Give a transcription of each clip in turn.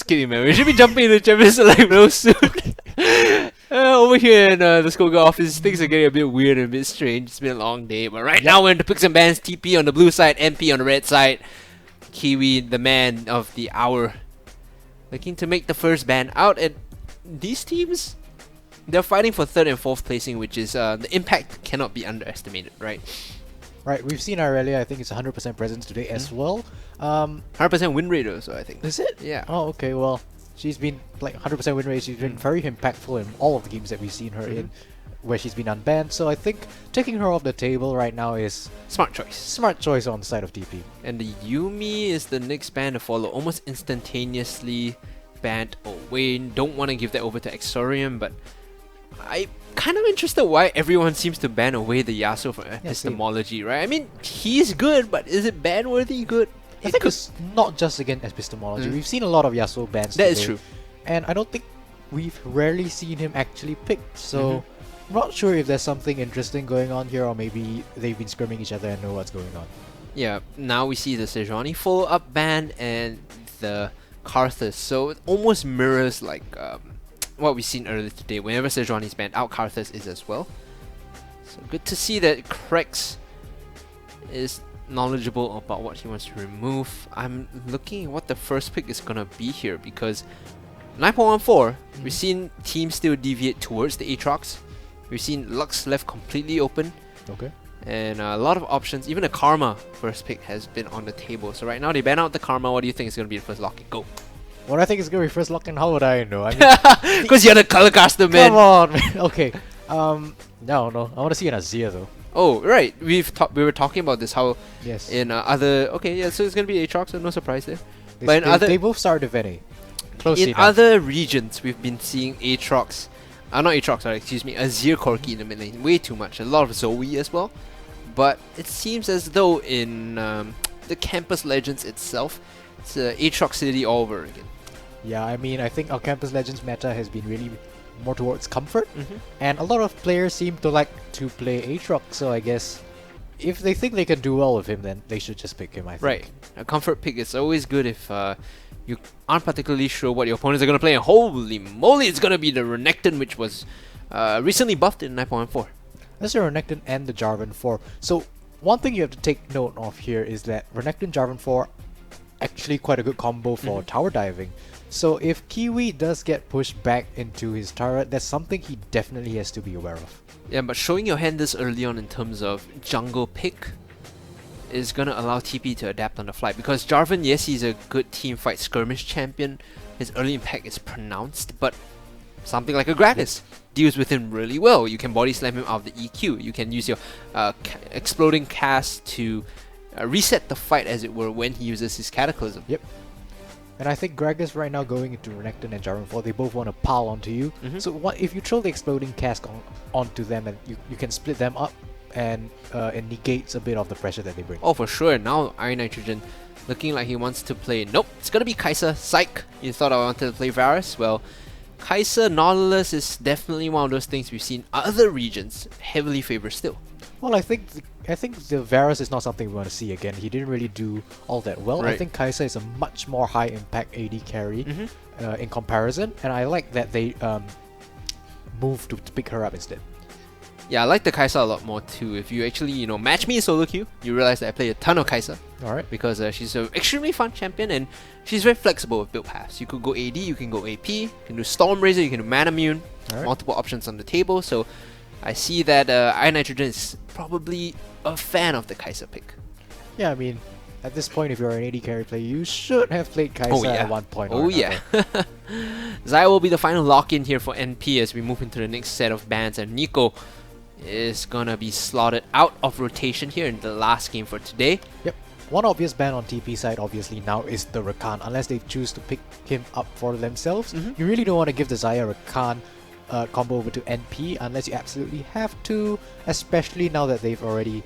Just kidding, man. We should be jumping into Champions Select real soon. Over here in the Skoga office, things are getting a bit weird and a bit strange. It's been a long day, but right now we're into picks and bans. TP on the blue side, MP on the red side. Kiwi, the man of the hour, looking to make the first ban out. And these teams, they're fighting for third and fourth placing, which is the impact cannot be underestimated, right? Right, we've seen Aurelia. I think it's 100% presence today as well. 100% win rate also, I think. Is it? Yeah. Oh, okay. Well, she's been like 100% win rate. She's been very impactful in all of the games that we've seen her in, where she's been unbanned. So I think taking her off the table right now is Smart choice. smart choice on the side of TP. And the Yumi is the next ban to follow, almost instantaneously banned away. Don't want to give that over to Exorium, but I kind of interested why everyone seems to ban away the Yasuo from epistemology, right? I mean, he's good, but is it ban worthy good? I think it's not just against epistemology. We've seen a lot of Yasuo bans That today, is true. and I don't think we've rarely seen him actually picked. So I'm not sure if there's something interesting going on here, or maybe they've been scrimming each other and know what's going on. Yeah, now we see the Sejuani follow-up ban and the Karthus, so it almost mirrors like what we've seen earlier today. Whenever Sejuani is banned out, Karthus is as well. So good to see that Krex is knowledgeable about what he wants to remove. I'm looking at what the first pick is gonna be here, because 9.14, we've seen teams still deviate towards the Aatrox. We've seen Lux left completely open. Okay. And a lot of options. Even a Karma first pick has been on the table. So right now they ban out the Karma. What do you think is going to be the first lock-in? Go. What I think is gonna be first lock-in, how would I know? I mean, Because you're the color caster, man. come on, man. Okay. No. I want to see an Azir though. Oh, right. We were talking about this, how Yes. in other... Okay, yeah, so it's going to be Aatrox, so no surprise there. They, but in they both started Vene. Close in enough. other regions, we've been seeing Aatrox... not Aatrox, sorry, excuse me. Azir Corki in the mid lane. Way too much. A lot of Zoe as well. But it seems as though in the Campus Legends itself, it's Aatrox City all over again. Yeah, I mean, I think our Campus Legends meta has been really more towards comfort, and a lot of players seem to like to play Aatrox, so I guess if they think they can do well with him, then they should just pick him, I think. Right. A comfort pick is always good if you aren't particularly sure what your opponents are going to play, and holy moly, it's going to be the Renekton, which was recently buffed in 9.14. That's the Renekton and the Jarvan 4. So, one thing you have to take note of here is that Renekton Jarvan 4 actually quite a good combo for tower diving. So if Kiwi does get pushed back into his turret, that's something he definitely has to be aware of. Yeah, but showing your hand this early on in terms of jungle pick is going to allow TP to adapt on the fly. Because Jarvan, yes, he's a good team fight skirmish champion. His early impact is pronounced, but something like a Gragas deals with him really well. You can body slam him out of the EQ. You can use your exploding cast to reset the fight, as it were, when he uses his Cataclysm. Yep. And I think Gragas right now going into Renekton and Jarvan 4, they both want to pile onto you. So what if you throw the exploding cask onto them, and you can split them up, and it negates a bit of the pressure that they bring. Oh, for sure. Now Iron Nitrogen looking like he wants to play... Nope, it's going to be Kai'Sa. Psych! You thought I wanted to play Varus? Well, Kai'Sa Nautilus is definitely one of those things we've seen other regions heavily favor still. Well, I think the Varus is not something we want to see again. He didn't really do all that well. Right. I think Kai'Sa is a much more high impact AD carry in comparison, and I like that they moved to pick her up instead. Yeah, I like the Kai'Sa a lot more too. If you actually, match me in solo queue, you realize that I play a ton of Kai'Sa. Alright. Because she's an extremely fun champion, and she's very flexible with build paths. You could go AD, you can go AP, you can do Storm Razor, you can do Mana Immune, multiple options on the table. So I see that Iron Nitrogen is probably a fan of the Kai'Sa pick. Yeah, I mean, at this point, if you're an AD carry player, you should have played Kai'Sa at one point or another. Xayah will be the final lock-in here for NP as we move into the next set of bans, and Nico is gonna be slotted out of rotation here in the last game for today. Yep. One obvious ban on TP side obviously now is the Rakan, unless they choose to pick him up for themselves. You really don't want to give the Xayah Rakan combo over to NP unless you absolutely have to, especially now that they've already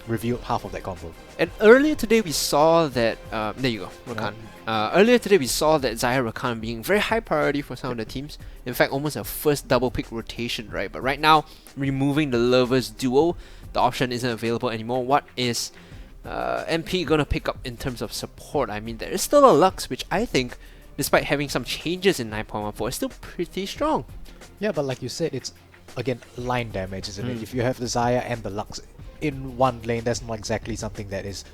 revealed half of that combo. And earlier today we saw that, there you go, Rakan. Earlier today we saw that Xayah Rakan being very high priority for some of the teams. In fact, almost a first double pick rotation, right? But right now, removing the Lovers duo, the option isn't available anymore. What is MP gonna pick up in terms of support? I mean, there is still a Lux, which I think despite having some changes in 9.14, is still pretty strong. Yeah, but like you said, it's again line damage, isn't it? Mm. If you have the Xayah and the Lux in one lane, that's not exactly something that is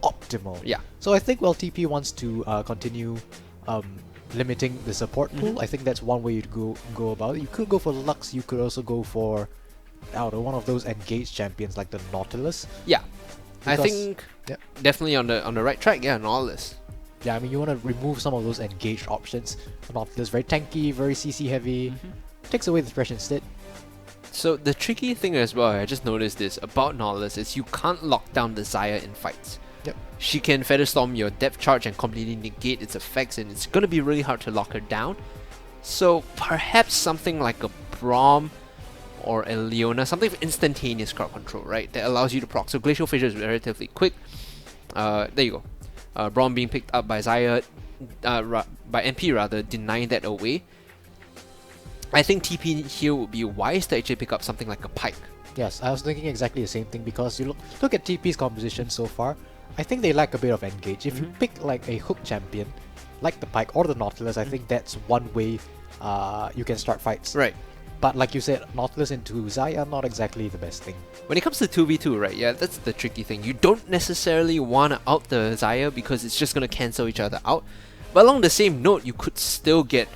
optimal. Yeah. So I think, well, TP wants to continue limiting the support pool. I think that's one way you'd go about it. You could go for Lux. You could also go for one of those engaged champions like the Nautilus. Yeah. I Because- think yeah. definitely on the right track. Yeah, Nautilus. Yeah, I mean, you want to remove some of those engaged options. The Nautilus very tanky, very CC heavy. Takes away the thresh instead. So the tricky thing as well, I just noticed this about Nautilus, is you can't lock down the Xayah in fights. Yep. She can Featherstorm your depth charge and completely negate its effects, and it's going to be really hard to lock her down. So perhaps something like a Braum or a Leona, something with instantaneous crowd control, right? That allows you to proc. So Glacial Fissure is relatively quick. There you go. Braum being picked up by Xayah, by NP rather, denying that away. I think TP here would be wise to actually pick up something like a Pike. Yes, I was thinking exactly the same thing because you look at TP's composition so far. I think they lack a bit of engage. If you pick like a hook champion, like the Pike or the Nautilus, I think that's one way you can start fights. Right. But like you said, Nautilus into Xayah, not exactly the best thing. When it comes to 2v2, right, yeah, that's the tricky thing. You don't necessarily want to out the Xayah because it's just going to cancel each other out. But along the same note, you could still get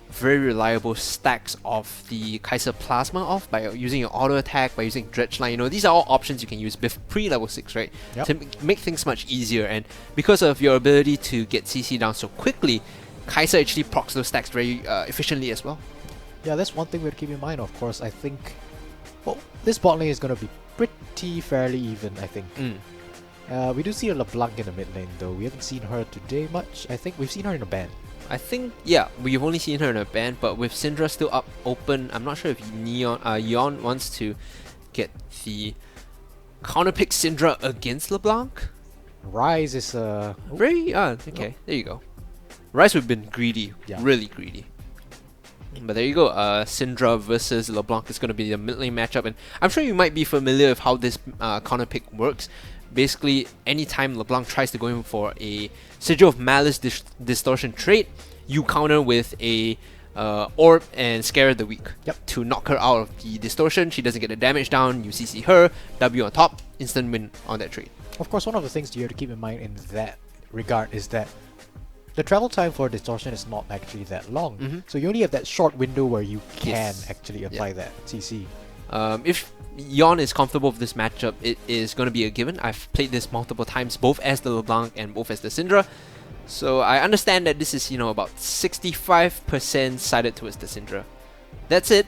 very reliable stacks of the Kaiser Plasma off by using your auto attack, by using Dredge Line. You know, these are all options you can use pre-level 6, right? Yep. To make things much easier. And because of your ability to get CC down so quickly, Kaiser actually procs those stacks very efficiently as well. Yeah, that's one thing we have to keep in mind, of course. I think, well, this bot lane is going to be pretty fairly even, I think. We do see a LeBlanc in the mid lane, though. We haven't seen her today much. I think we've seen her in a ban. I think, yeah, we've only seen her in a ban, but with Syndra still up open, I'm not sure if Yon wants to get the counterpick Syndra against LeBlanc. Rise is Very, okay, there you go. Rise would have been greedy, Yeah. really greedy. But there you go, Syndra versus LeBlanc is going to be the mid lane matchup, and I'm sure you might be familiar with how this counterpick works. Basically, anytime LeBlanc tries to go in for a Sigil of Malice Distortion trait, you counter with a Orb and Scare the Weak. Yep. To knock her out of the Distortion, she doesn't get the damage down, you CC her, W on top, instant win on that trait. Of course, one of the things you have to keep in mind in that regard is that the travel time for Distortion is not actually that long. So you only have that short window where you can Yes. actually apply that CC. If Yon is comfortable with this matchup, it is going to be a given. I've played this multiple times, both as the LeBlanc and both as the Syndra. So I understand that this is, about 65% sided towards the Syndra. That's it.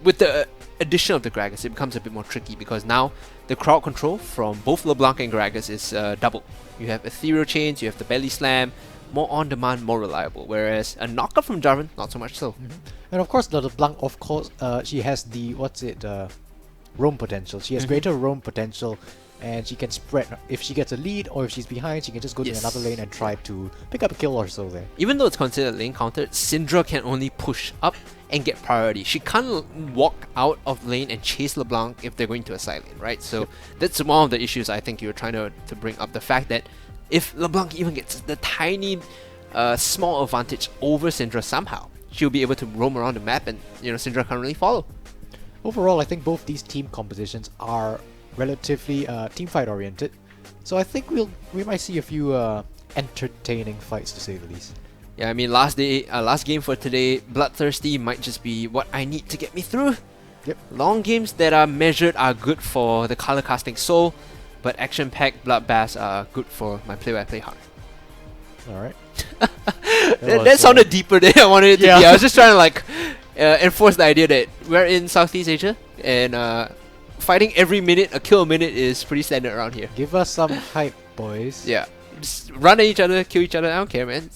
With the addition of the Gragas, it becomes a bit more tricky because now the crowd control from both LeBlanc and Gragas is double. You have Ethereal Chains, you have the Belly Slam, more on demand, more reliable. Whereas a knockup from Jarvan, not so much so. And of course, the LeBlanc, of course, she has the, roam potential. She has greater roam potential, and she can spread. If she gets a lead or if she's behind, she can just go to Yes. another lane and try to pick up a kill or so there. Even though it's considered lane countered, Syndra can only push up and get priority. She can't walk out of lane and chase LeBlanc if they're going to a side lane, right? So that's one of the issues I think you're trying to bring up. The fact that if LeBlanc even gets the tiny small advantage over Syndra somehow, she'll be able to roam around the map and Syndra can't really follow. Overall, I think both these team compositions are relatively teamfight oriented, so I think we might see a few entertaining fights, to say the least. Yeah, I mean, last game for today, Bloodthirsty might just be what I need to get me through. Yep. Long games that are measured are good for the color casting soul, but action-packed bloodbaths are good for my play-by-play heart. Alright. That sounded deeper than I wanted it to be. I was just trying to enforce the idea that we're in Southeast Asia and fighting every minute, a kill a minute is pretty standard around here. Give us some hype, boys. Yeah, just run at each other, kill each other. I don't care, man.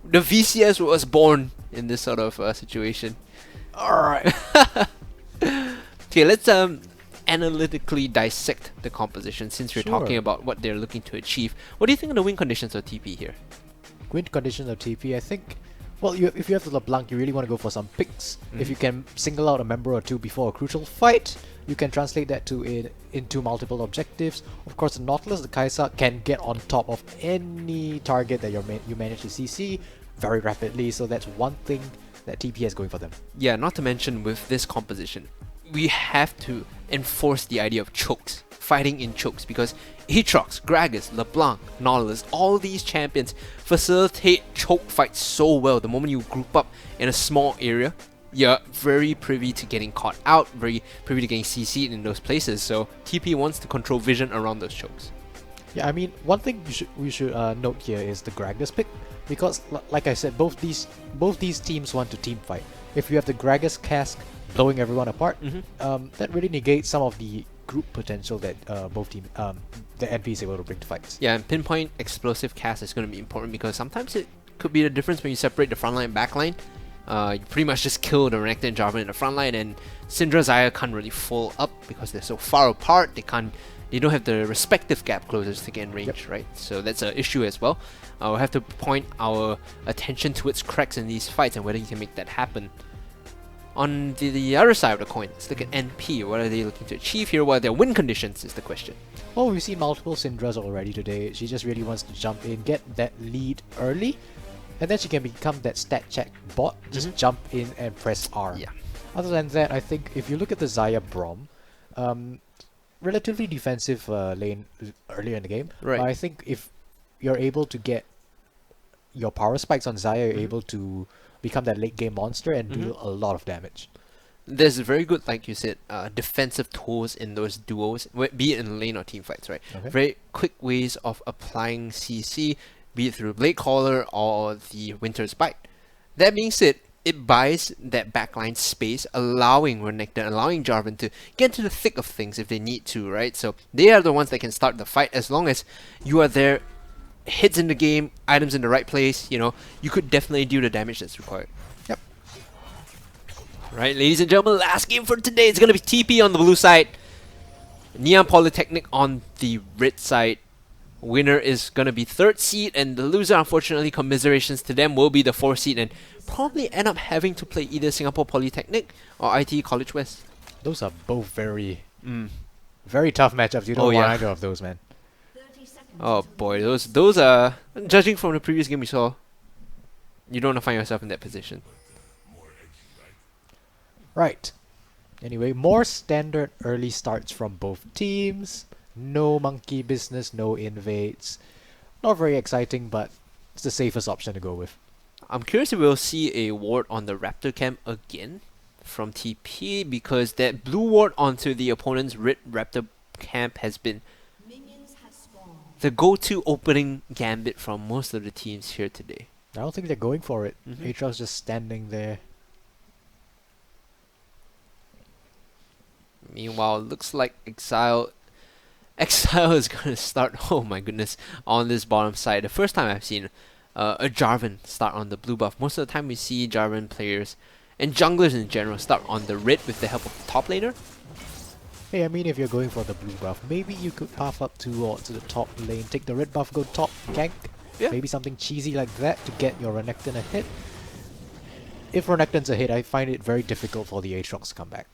The VCS was born in this sort of situation. Alright. Okay, let's analytically dissect the composition since we're talking about what they're looking to achieve. What do you think of the win conditions of TP here? Win conditions of TP, I think. Well, if you have the LeBlanc, you really want to go for some picks. If you can single out a member or two before a crucial fight, you can translate that into multiple objectives. Of course, the Nautilus, the Kai'Sa, can get on top of any target that you manage to CC. very rapidly, so that's one thing that TP is going for them. Yeah, not to mention with this composition, we have to enforce the idea of chokes, fighting in chokes, because Aatrox, Gragas, LeBlanc, Nautilus, all these champions facilitate choke fights so well. The moment you group up in a small area, you're very privy to getting caught out, very privy to getting CC'd in those places, so TP wants to control vision around those chokes. Yeah, I mean, one thing we should note here is the Gragas pick, because like I said, both these teams want to team fight. If you have the Gragas cask blowing everyone apart, that really negates some of the group potential that the NP is able to bring to fights. Yeah, and pinpoint explosive cast is going to be important because sometimes it could be the difference when you separate the front line and back line. You pretty much just kill the Renekton and Jarvan in the front line, and Syndra Xayah can't really follow up because they're so far apart. They don't have the respective gap closers to get in range, right? So that's an issue as well. We'll have to point our attention towards cracks in these fights and whether you can make that happen. On the other side of the coin, let's look at NP. What are they looking to achieve here? What are their win conditions is the question. Well, we've seen multiple Syndras already today. She just really wants to jump in, get that lead early, and then she can become that stat check bot. Just jump in and press R. Yeah. Other than that, I think if you look at the Xayah Braum, relatively defensive lane earlier in the game. Right. But I think if you're able to get your power spikes on Xayah, you're able to become that late game monster and do a lot of damage. There's very good, like you said, defensive tools in those duos, be it in lane or team fights, right? Okay. Very quick ways of applying CC, be it through Blade Caller or the Winter's Bite. That being said, it buys that backline space, allowing Renekton, allowing Jarvan to get into the thick of things if they need to, right? So they are the ones that can start the fight as long as you are there, hits in the game, items in the right place, you know, you could definitely do the damage that's required. Yep. Right, ladies and gentlemen, last game for today. It's going to be TP on the blue side, Neon Polytechnic on the red side. Winner is going to be 3rd seed, and the loser, unfortunately, commiserations to them, will be the 4th seed and probably end up having to play either Singapore Polytechnic or IT College West. Those are both very tough matchups. You don't want either of those, man. Oh boy, those are, judging from the previous game we saw, you don't want to find yourself in that position. Right. Anyway, more standard early starts from both teams. No monkey business, no invades. Not very exciting, but it's the safest option to go with. I'm curious if we'll see a ward on the Raptor camp again from TP, because that blue ward onto the opponent's red Raptor camp has been the go-to opening gambit from most of the teams here today. I don't think they're going for it. Aatrox just standing there. Meanwhile, it looks like Exile is going to start, oh my goodness, on this bottom side. The first time I've seen a Jarvan start on the blue buff. Most of the time we see Jarvan players and junglers in general start on the red with the help of the top laner. Hey, I mean, if you're going for the blue buff, maybe you could path up towards the top lane, take the red buff, go top, gank. Yeah. Maybe something cheesy like that to get your Renekton ahead. If Renekton's ahead, I find it very difficult for the Aatrox to come back.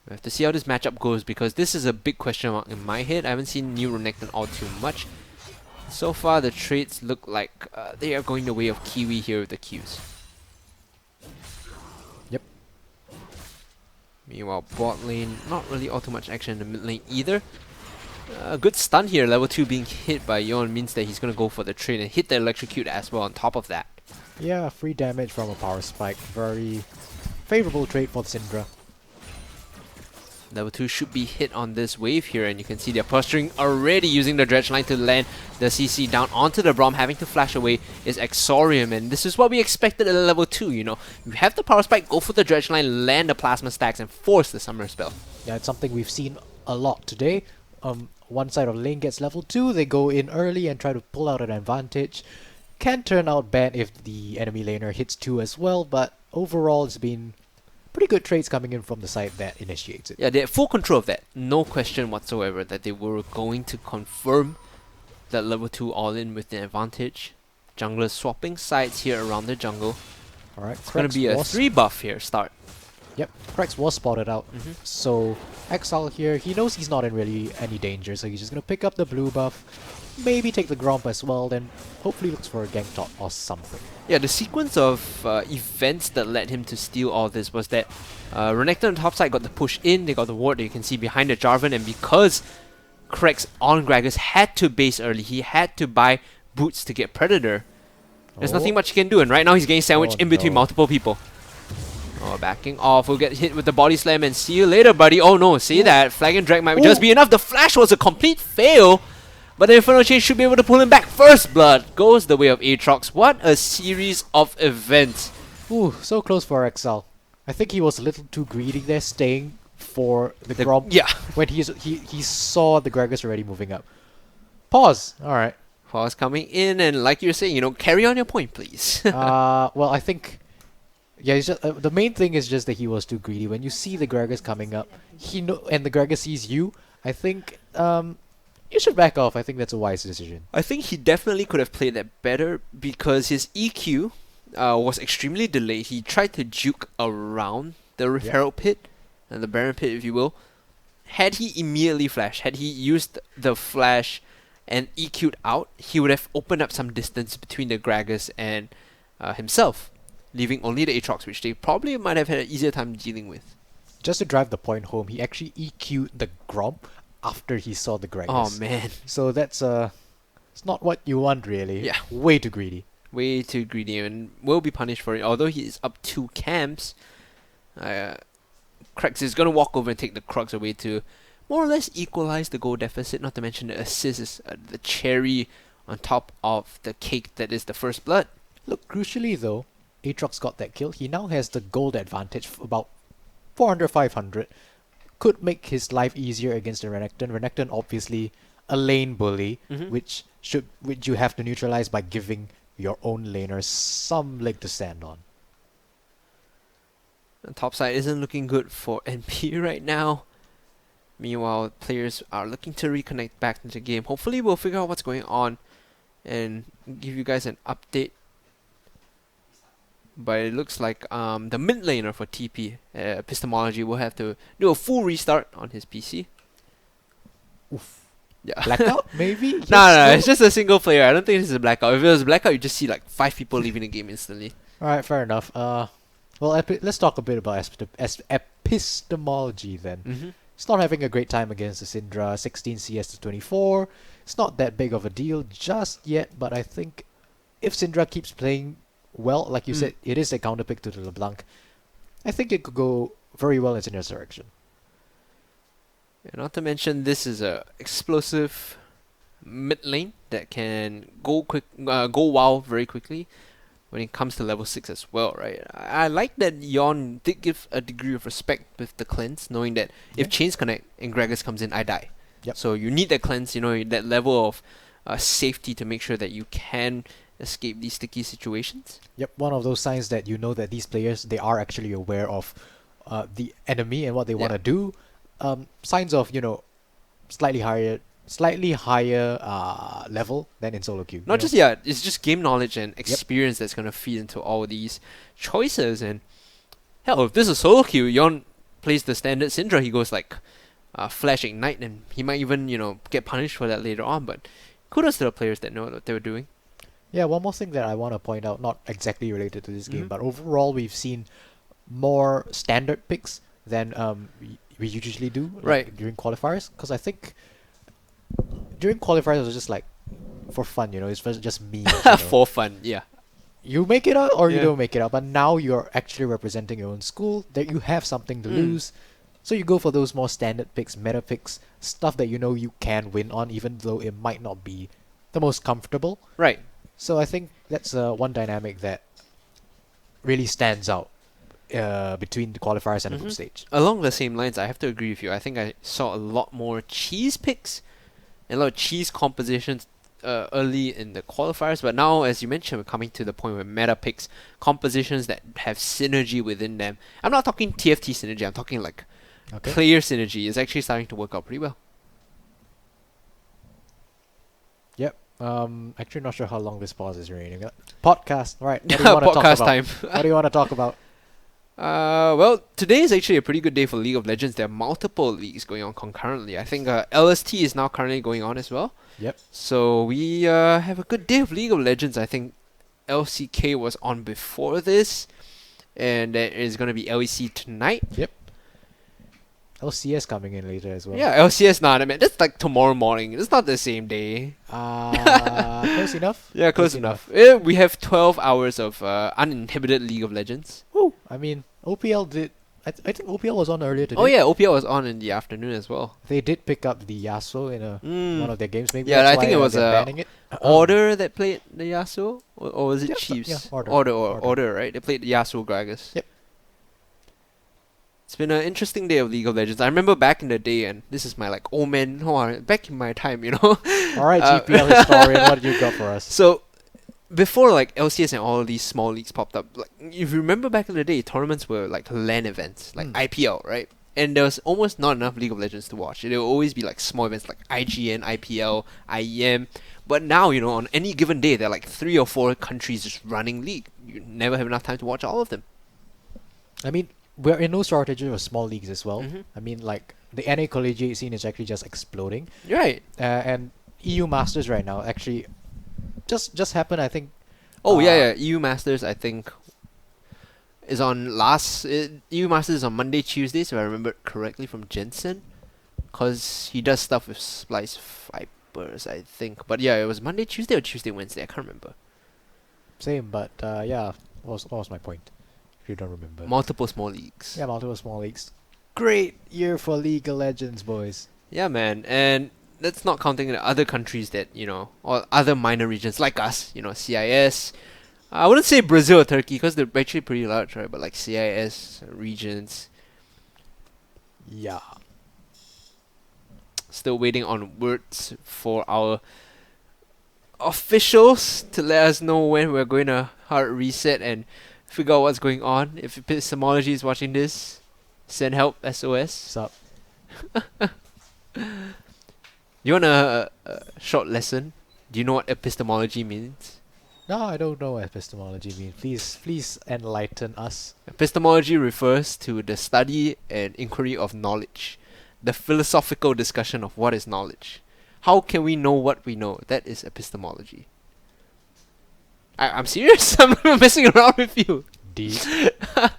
We have to see how this matchup goes, because this is a big question mark in my head. I haven't seen new Renekton all too much. So far, the trades look like they are going the way of Kiwi here with the Qs. Yep. Meanwhile, bot lane, not really all too much action in the mid lane either. Good stun here, level 2 being hit by Yon means that he's going to go for the trade and hit the electrocute as well on top of that. Yeah, free damage from a power spike. Very favorable trade for Syndra. Level 2 should be hit on this wave here, and you can see they're posturing already, using the Dredge Line to land the CC down onto the Braum. Having to flash away is Exorium, and this is what we expected at level 2, you know. You have the power spike, go for the Dredge Line, land the Plasma Stacks, and force the Summer Spell. Yeah, it's something we've seen a lot today. One side of the lane gets level 2, they go in early and try to pull out an advantage. Can turn out bad if the enemy laner hits 2 as well, but overall it's been pretty good trades coming in from the side that initiates it. Yeah, they had full control of that. No question whatsoever that they were going to confirm that level 2 all-in with the advantage. Junglers swapping sides here around the jungle. Alright, It's going to be a 3 buff here start. Yep, Krex was spotted out. Mm-hmm. So Exile here, he knows he's not in really any danger, so he's just gonna pick up the blue buff, maybe take the Gromp as well, then hopefully looks for a gank top or something. Yeah, the sequence of events that led him to steal all this was that Renekton on the top side got the push in, they got the ward that you can see behind the Jarvan, and because Krex on Gragas had to base early, he had to buy boots to get Predator. There's nothing much he can do, and right now he's getting sandwiched in between multiple people. Oh, backing off, we'll get hit with the body slam and see you later, buddy. Oh no, see that, Flag and Drag might just be enough. The flash was a complete fail, but the Inferno Chain should be able to pull him back. First blood goes the way of Aatrox. What a series of events. Ooh, so close for Exile. I think he was a little too greedy there, staying for the Gromp. Yeah. When he saw the Gragas already moving up. Pause. Alright. Pause coming in, and like you're saying, carry on your point, please. Well, I think... Yeah, it's just, the main thing is just that he was too greedy. When you see the Gragas coming up, and the Gragas sees you, I think you should back off. I think that's a wise decision. I think he definitely could have played that better because his EQ was extremely delayed. He tried to juke around the Herald Pit, and the Baron Pit, if you will. Had he immediately flashed, had he used the flash and EQ'd out, he would have opened up some distance between the Gragas and himself, leaving only the Aatrox, which they probably might have had an easier time dealing with. Just to drive the point home, he actually EQ'd the Gromp after he saw the Gragas. Oh man. So that's it's not what you want really. Yeah. Way too greedy. Way too greedy, and will be punished for it. Although he is up 2 camps, Krex is going to walk over and take the Krux away to more or less equalize the goal deficit, not to mention the assist is the cherry on top of the cake that is the first blood. Look, crucially though, Aatrox got that kill. He now has the gold advantage of about 400, 500. Could make his life easier against the Renekton. Renekton obviously a lane bully, which you have to neutralize by giving your own laner some leg to stand on. The top side isn't looking good for NP right now. Meanwhile, players are looking to reconnect back into the game. Hopefully we'll figure out what's going on and give you guys an update. But it looks like the mid laner for TP, Epistemology, will have to do a full restart on his PC. Oof. Yeah. Blackout, maybe? No, it's just a single player. I don't think this is a blackout. If it was a blackout, you just see like 5 people leaving the game instantly. Alright, fair enough. Well, let's talk a bit about Epistemology then. It's not having a great time against the Syndra, 16 CS to 24. It's not that big of a deal just yet, but I think if Syndra keeps playing well, like you said, it is a counterpick to the LeBlanc. I think it could go very well in Syndra's direction. Yeah, not to mention, this is a explosive mid lane that can go wild very quickly when it comes to level 6 as well, right? I like that Yon did give a degree of respect with the cleanse, knowing that if chains connect and Gragas comes in, I die. Yep. So you need that cleanse, that level of safety to make sure that you can escape these sticky situations. Yep, one of those signs that you know that these players, they are actually aware of the enemy and what they want to do. Signs of, slightly higher level than in solo queue. Not just, it's just game knowledge and experience that's going to feed into all these choices. And hell, if this is solo queue, Yon plays the standard Syndra, he goes like Flash Ignite, and he might even, get punished for that later on. But kudos to the players that know what they were doing. Yeah, one more thing that I want to point out, not exactly related to this game, but overall we've seen more standard picks than we usually do during qualifiers. Because I think during qualifiers it was just like for fun, it's just me. For fun, yeah. You make it out or you don't make it out, but now you're actually representing your own school, that you have something to lose. So you go for those more standard picks, meta picks, stuff that you can win on, even though it might not be the most comfortable. Right. So I think that's one dynamic that really stands out between the qualifiers and the group stage. Along the same lines, I have to agree with you. I think I saw a lot more cheese picks and a lot of cheese compositions early in the qualifiers. But now, as you mentioned, we're coming to the point where meta picks, compositions that have synergy within them. I'm not talking TFT synergy. I'm talking like player synergy is actually starting to work out pretty well. Yep. Actually not sure how long this pause is remaining. Podcast, right? What do you want to talk Podcast about? time. What do you want to talk about? Well, today is actually a pretty good day for League of Legends. There are multiple leagues going on concurrently. I think LST is now currently going on as well. Yep. So we have a good day of League of Legends. I think LCK was on before this, and there is going to be LEC tonight. Yep. LCS coming in later as well. Yeah, LCS not. I mean, that's like tomorrow morning. It's not the same day. Close enough? Yeah, close enough. Yeah, we have 12 hours of uninhibited League of Legends. Woo! I mean, OPL did... I think OPL was on earlier today. Oh yeah, OPL was on in the afternoon as well. They did pick up the Yasuo in one of their games. Maybe Yeah, that's I think why, it was they're banning it. Order that played the Yasuo? Or was it Yeah, Chiefs? yeah, Order. Order, right? They played Yasuo Gragas. Yep. It's been an interesting day of League of Legends. I remember back in the day, and this is my like old man, back in my time, you know. Alright, GPL historian, what do you got for us? So, before like LCS and all of these small leagues popped up, like if you remember back in the day, tournaments were like LAN events, like IPL, right? And there was almost not enough League of Legends to watch. There will always be like small events like IGN, IPL, IEM. But now, you know, on any given day, there are like 3 or 4 countries just running league. You never have enough time to watch all of them. I mean, we're in no shortage of small leagues as well. Mhm. I mean, like, the NA collegiate scene is actually just exploding. You're right. And EU Masters right now actually just happened, I think. Oh yeah. EU Masters, I think, is on EU Masters is on Monday, Tuesday, if I remember correctly from Jensen, cause he does stuff with Splice Fibers, I think. But yeah, it was Monday, Tuesday, or Tuesday, Wednesday. I can't remember. Same, but yeah, what was my point? If you don't remember. Multiple small leagues. Yeah, multiple small leagues. Great year for League of Legends, boys. Yeah, man, and that's not counting the other countries that, you know, or other minor regions like us, you know, CIS. I wouldn't say Brazil or Turkey because they're actually pretty large, right? But like CIS regions. Yeah. Still waiting on words for our officials to let us know when we're going to hard reset and figure out what's going on. If epistemology is watching this, send help, SOS. Sup? You want a short lesson? Do you know what epistemology means? No, I don't know what epistemology means. Please enlighten us. Epistemology refers to the study and inquiry of knowledge, the philosophical discussion of what is knowledge. How can we know what we know? That is epistemology. I'm serious. I'm not messing around with you. Deep.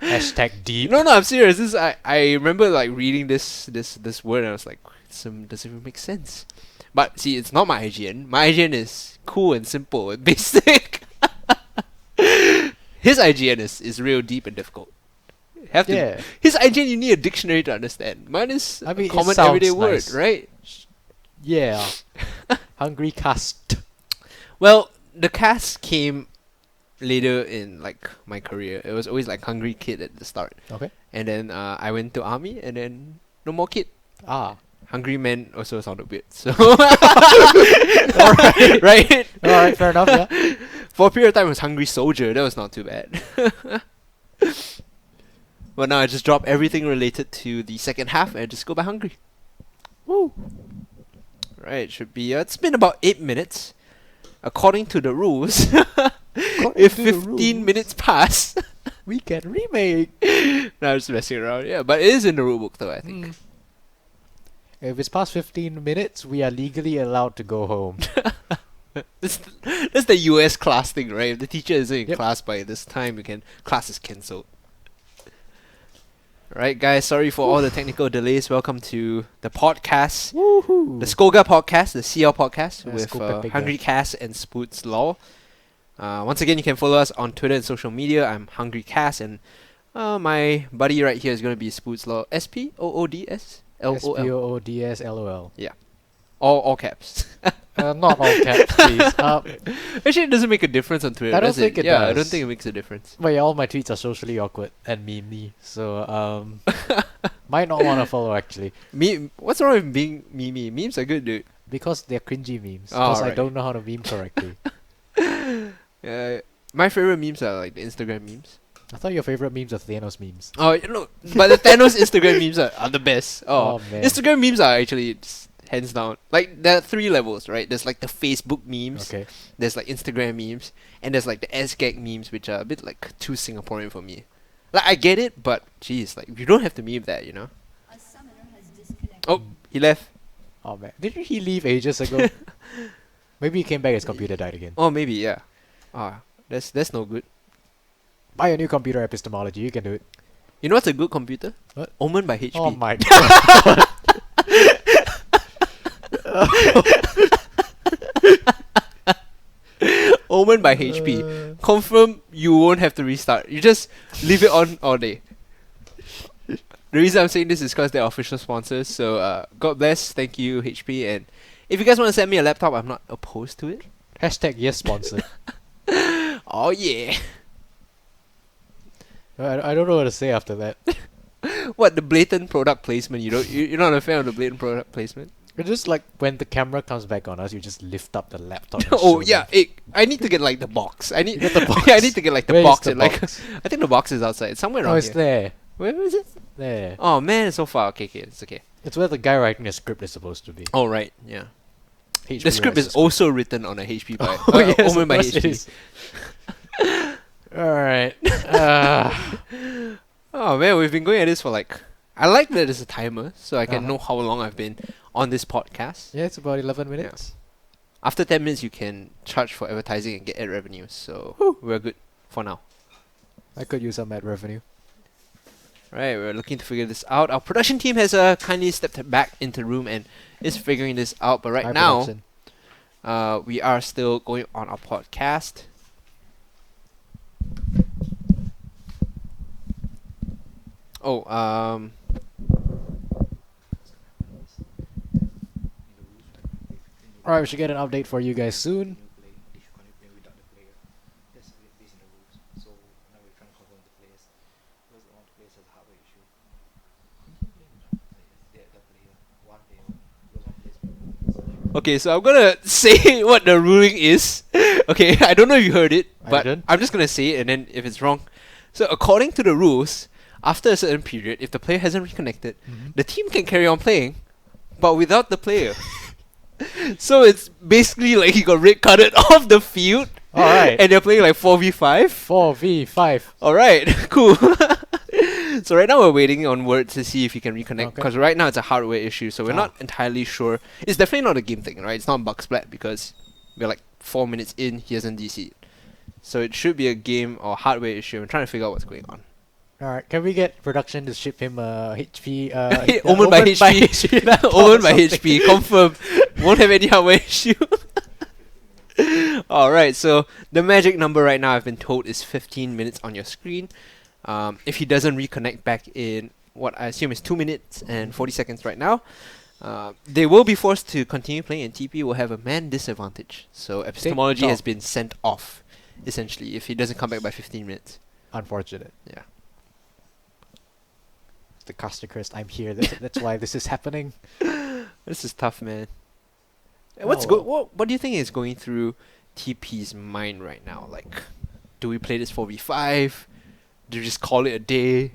Hashtag deep. No, I'm serious. I remember like reading this word and I was like, does it even make sense? But see, it's not my IGN. My IGN is cool and simple and basic. His IGN is real deep and difficult. His IGN you need a dictionary to understand. Mine is a common everyday word, right? Yeah. Hungry cast. Well, the cast came later in like my career. It was always like hungry kid at the start. Okay. And then I went to army and then no more kid. Hungry man also sounded weird. So Alright. right? Alright, fair enough, yeah. For a period of time it was hungry soldier. That was not too bad. But now I just drop everything related to the second half and just go by hungry. Woo. Right, should be it's been about 8 minutes. According to the rules. If 15 minutes pass, we can remake. No, I'm just messing around. Yeah, but it is in the rulebook though, I think. If it's past 15 minutes, we are legally allowed to go home. That's the US class thing, right? If the teacher isn't in Yep. class by this time, class is cancelled. Alright guys, sorry for all the technical delays. Welcome to the podcast. Woohoo! The Skoga podcast, the CL podcast Yeah, with Skoga Pega. Hungry Cass and Spoots Law. Once again, you can follow us on Twitter and social media. I'm Hungry Cass, and my buddy right here is going to be Spoots Law. SPOODS? LOL. SPOODSLOL. All caps. Not all caps, please. Actually, it doesn't make a difference on Twitter. I don't does think it Yeah, I does. don't think it makes a difference. But yeah, all my tweets are socially awkward and meme-y, so might not want to follow actually. What's wrong with being meme? Memes are good, dude. Because they're cringy memes. Oh, Because I right. don't know how to meme correctly. My favorite memes are like the Instagram memes. I thought your favorite memes are Thanos memes. Oh, no, but the Thanos Instagram memes are the best. Oh, man. Instagram memes are actually just hands down. Like, there are 3 levels, right? There's like the Facebook memes, Okay. there's like Instagram memes, and there's like the SGAG memes, which are a bit like too Singaporean for me. Like I get it, but geez, like you don't have to meme that, you know. Oh, he left. Oh man, didn't he leave ages ago? Maybe he came back. His computer died again. Oh, maybe yeah. Ah, that's no good. Buy a new computer, epistemology. You can do it. You know what's a good computer? What? Omen by HP. Oh my god. Omen by HP. Confirm you won't have to restart. You just leave it on all day. The reason I'm saying this is because they're official sponsors. So God bless, thank you HP, and if you guys want to send me a laptop, I'm not opposed to it. Hashtag yes sponsor. Oh yeah. I don't know what to say after that. What, the blatant product placement? You're not a fan of the blatant product placement? It's just like when the camera comes back on us, you just lift up the laptop. And Oh show yeah, them. I need to get like the box. I need You get the box. Yeah, I need to get like the Where is box the and like box? I think the box is outside. It's somewhere Oh, around it's here. there. Where is it? There. Oh man, it's so far. Okay, it's okay. It's where the guy writing the script is supposed to be. Oh right, yeah. HP The script writes is the also written on a HP by Oh, yes, Omen of by course it HP. is. Alright. Oh man, we've been going at this for like. I like that there's a timer, so I can Uh-huh. know how long I've been on this podcast. Yeah, it's about 11 minutes. After 10 minutes, you can charge for advertising and get ad revenue. So we're good for now. I could use some ad revenue. Right, we're looking to figure this out. Our production team has kindly stepped back into the room and is figuring this out. But right High now, production. we are still going on our podcast. Oh, Alright, we should get an update for you guys soon. okay, so I'm gonna say what the ruling is. Okay, I don't know if you heard it, I but didn't. I'm just gonna say it, and then if it's wrong. So according to the rules, after a certain period, if the player hasn't reconnected, the team can carry on playing, but without the player. So it's basically like he got red carded off the field, Alright. and they're playing like 4v5. 4v5. Alright, cool. So right now we're waiting on word to see if he can reconnect, Okay. because right now it's a hardware issue, so we're Ah. not entirely sure. It's definitely not a game thing, right? It's not bug splat because we're like 4 minutes in, he hasn't DC'd. So it should be a game or hardware issue. I'm trying to figure out what's going on. Alright, can we get production to ship him HP? Omen by HP. laptop Omen or by something? HP, confirm. Won't have any hardware issue. Alright, so the magic number right now I've been told is 15 minutes on your screen. If he doesn't reconnect back in what I assume is 2 minutes and 40 seconds right now, they will be forced to continue playing, and TP will have a man disadvantage. So epistemology has top. been sent off, essentially, if he doesn't come back by 15 minutes. Unfortunate. Yeah. The caster crest, I'm here. That's why this is happening. This is tough, man. Oh, What's well. what do you think is going through TP's mind right now? Like, do we play this 4v5? Do we just call it a day?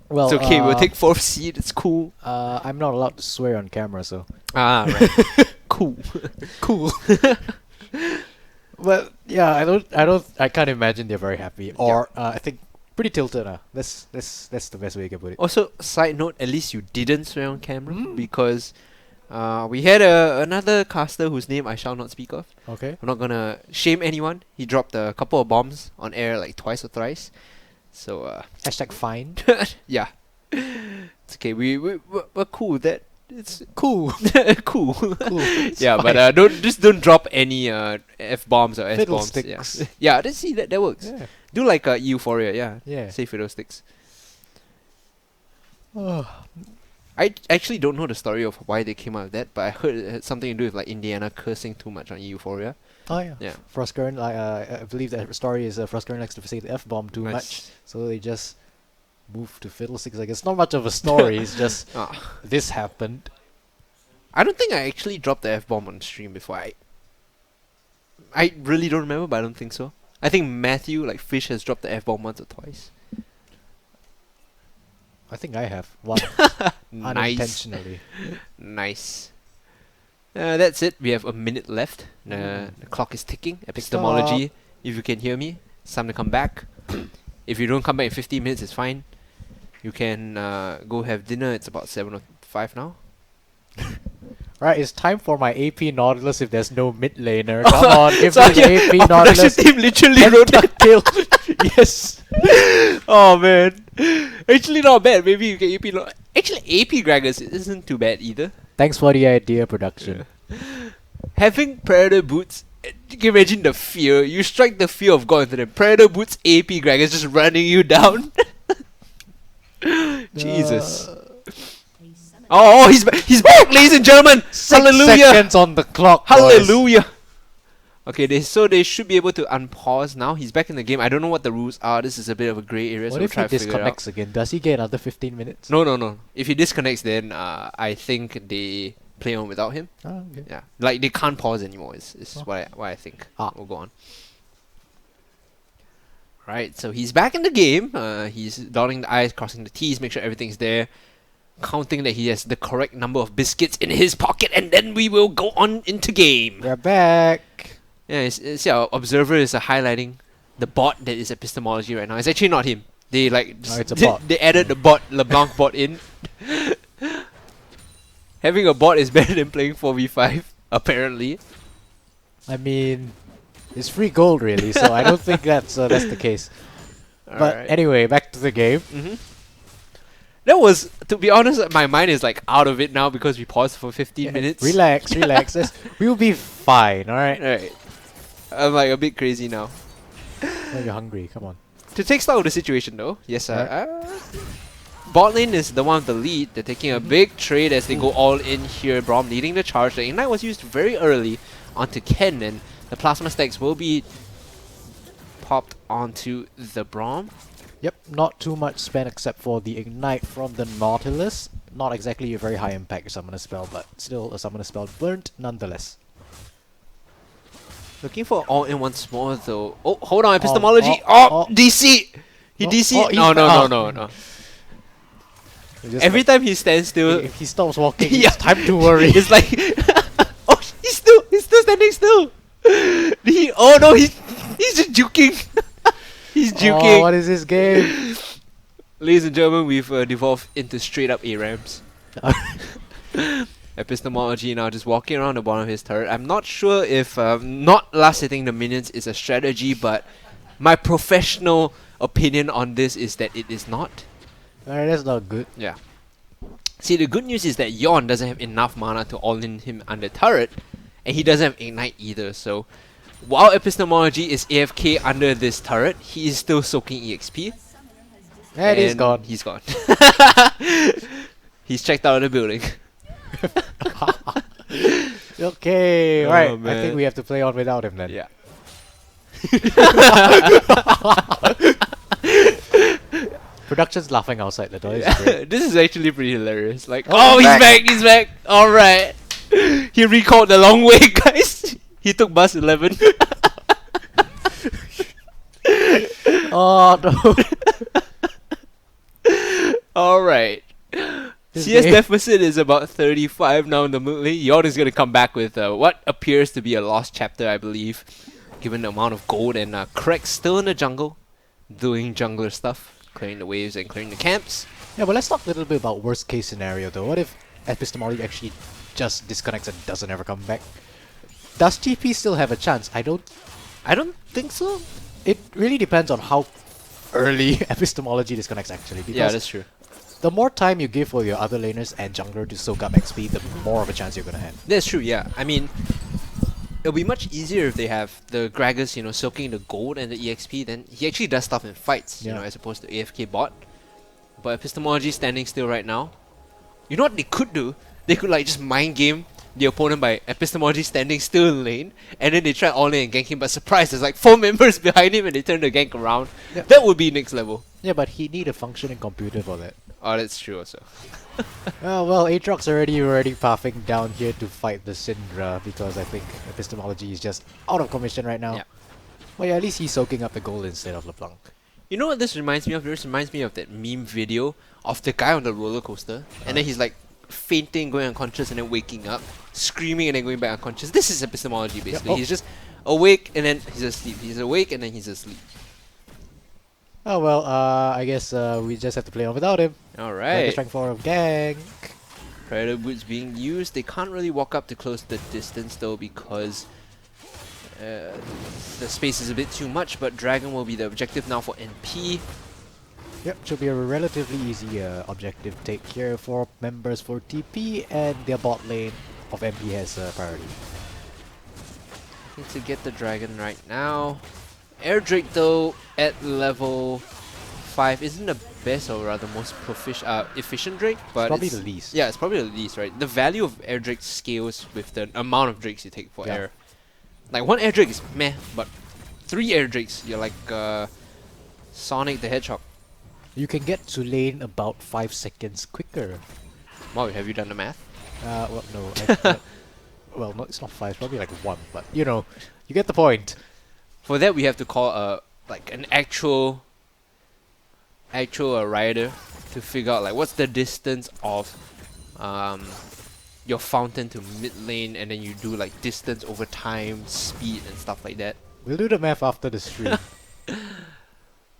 Well, It's okay, we'll take 4th seed, it's cool. I'm not allowed to swear on camera, so. Ah, right. Cool. Cool. Well, yeah, I can't imagine they're very happy. Or I think pretty tilted. That's the best way you can put it. Also, side note, at least you didn't swear on camera, Mm. because we had another caster whose name I shall not speak of. Okay. I'm not gonna shame anyone. He dropped a couple of bombs on air like twice or thrice. So, Hashtag fine. yeah. It's okay, we're cool with that. It's Cool. cool. Cool. It's Yeah, fine. but don't drop any F bombs or S bombs. Yeah, Fiddlesticks. yeah. Let's see that works. Yeah. Do like Euphoria, yeah. Yeah. Say fiddlesticks. Oh. I actually don't know the story of why they came out with that, but I heard it had something to do with like Indiana cursing too much on Euphoria. Oh yeah. Yeah. Frostgurn, I believe the story is Frostgurn likes to say the F bomb too Nice. much, so they just moved to fiddlesticks. Like it's not much of a story. It's just Ah. this happened. I don't think I actually dropped the F bomb on stream before. I really don't remember, but I don't think so. I think Matthew, like Fish, has dropped the F bomb once or twice. I think I have one Nice. unintentionally. Nice. That's it. We have a minute left. The clock is ticking. Epistemology, if you can hear me, it's time to come back. If you don't come back in 15 minutes, it's fine. You can go have dinner. It's about 7:05 now. Right, it's time for my AP Nautilus if there's no mid laner. Come on, give So me the AP our production Nautilus. team literally wrote that. Kill. Yes. Oh man, actually not bad. Maybe you get AP. Actually, AP Gragas isn't too bad either. Thanks for the idea, production. Having Predator boots, you can imagine the fear. You strike the fear of God into them. Predator boots, AP Gragas just running you down. Jesus. Oh, he's back, ladies and gentlemen. 6 Hallelujah. seconds on the clock. boys. Hallelujah. Okay, they should be able to unpause now. He's back in the game. I don't know what the rules are. This is a bit of a grey area, so What we'll if try he to figure it out. disconnects again? Does he get another 15 minutes? No. If he disconnects, then I think they play on without him. Oh, okay. Yeah, like they can't pause anymore. Is what I think. Ah. We'll go on. Right, so he's back in the game. He's dotting the I's, crossing the T's, make sure everything's there. Counting that he has the correct number of biscuits in his pocket, and then we will go on into game. We're back. Yeah, see, our observer is highlighting the bot that is epistemology right now. It's actually not him. They like No, it's a bot. they added the bot, LeBlanc bot in. Having a bot is better than playing 4v5, apparently. I mean, it's free gold really, so I don't think that's the case. But Alright. anyway, back to the game. That was, to be honest, my mind is like out of it now because we paused for 15 minutes. Relax, relax. We'll be fine, alright? Right. I'm like a bit crazy now. Oh, you're hungry, come on. To take stock of the situation though, yes, bot lane is the one with the lead. They're taking a big trade as they go all in here. Braum leading the charge. The Ignite was used very early onto Ken, and the Plasma Stacks will be popped onto the Braum. Yep, not too much spent except for the Ignite from the Nautilus. Not exactly a very high impact summoner spell, but still a summoner spell burnt nonetheless. Looking for all in once more though. Oh, hold on, epistemology. DC! He DC. No. Every time he stands still, If he stops walking, Yeah. it's time to worry. it's like, oh, he's still standing still. Oh no, he's just juking. He's Oh, juking. what is this game? Ladies and gentlemen, we've devolved into straight up ARAMs. Epistemology now just walking around the bottom of his turret. I'm not sure if not last hitting the minions is a strategy, but my professional opinion on this is that it is not. Alright, that's not good. Yeah. See, the good news is that Yon doesn't have enough mana to all-in him under turret, and he doesn't have Ignite either, so while Epistemology is AFK under this turret, he is still soaking EXP. And he's gone. He's gone. He's checked out of the building. Okay, Oh, right. I man. think we have to play on without him then. Yeah. Production's laughing outside the door. It's great. This is actually pretty hilarious. Like, Oh, oh, he's he's back. Alright. He recalled the long way, guys. He took bus 11. Oh no. Alright. This CS game- deficit is about 35 now in the mid lane. Yon is going to come back with what appears to be a lost chapter, I believe, given the amount of gold. And Craig's still in the jungle, doing jungler stuff, clearing the waves and clearing the camps. Yeah, but let's talk a little bit about worst case scenario though. What if Epistemology actually just disconnects and doesn't ever come back? Does TP still have a chance? I don't. I don't think so. It really depends on how early Epistemology disconnects actually. Because Yeah, that's true. the more time you give for your other laners and jungler to soak up XP, the more of a chance you're gonna have. That's true, yeah. I mean, it'll be much easier if they have the Gragas, soaking the gold and the EXP, then he actually does stuff in fights, Yeah. as opposed to AFK bot. But Epistemology standing still right now. You know what they could do? They could just mind game the opponent by Epistemology standing still in lane, and then they try all in and gank him, but surprise, there's like 4 members behind him and they turn the gank around. Yeah. That would be next level. Yeah, but he need a functioning computer for that. Oh, that's true also. Oh well, Aatrox's already pathing down here to fight the Syndra because I think Epistemology is just out of commission right now. Yeah. Well, yeah, at least he's soaking up the gold instead of LeBlanc. You know what this reminds me of? This reminds me of that meme video of the guy on the roller coaster, and then he's like fainting, going unconscious, and then waking up, screaming, and then going back unconscious. This is Epistemology basically. Oh. He's just awake and then he's asleep. He's awake and then he's asleep. Oh well, I guess we just have to play on without him. Alright. Strength 4 of gang. Predator boots being used. They can't really walk up to close the distance though because the space is a bit too much, but Dragon will be the objective now for NP. Yep, should be a relatively easy objective take here for members for TP, and their bot lane of MP has priority. Need to get the Dragon right now. Air Drake though at level 5 isn't the best or rather most efficient Drake, but Probably the least. Yeah, it's probably the least, right? The value of Air Drake scales with the amount of Drakes you take for air. Like one Air Drake is meh, but 3 Air Drakes, you're like Sonic the Hedgehog. You can get to lane about 5 seconds quicker. Wow, have you done the math? Well, no. Well, no, it's not 5, it's probably like 1, but you know, you get the point. For that, we have to call like an actual rider to figure out like what's the distance of your fountain to mid lane, and then you do like distance over time, speed, and stuff like that. We'll do the math after the stream. You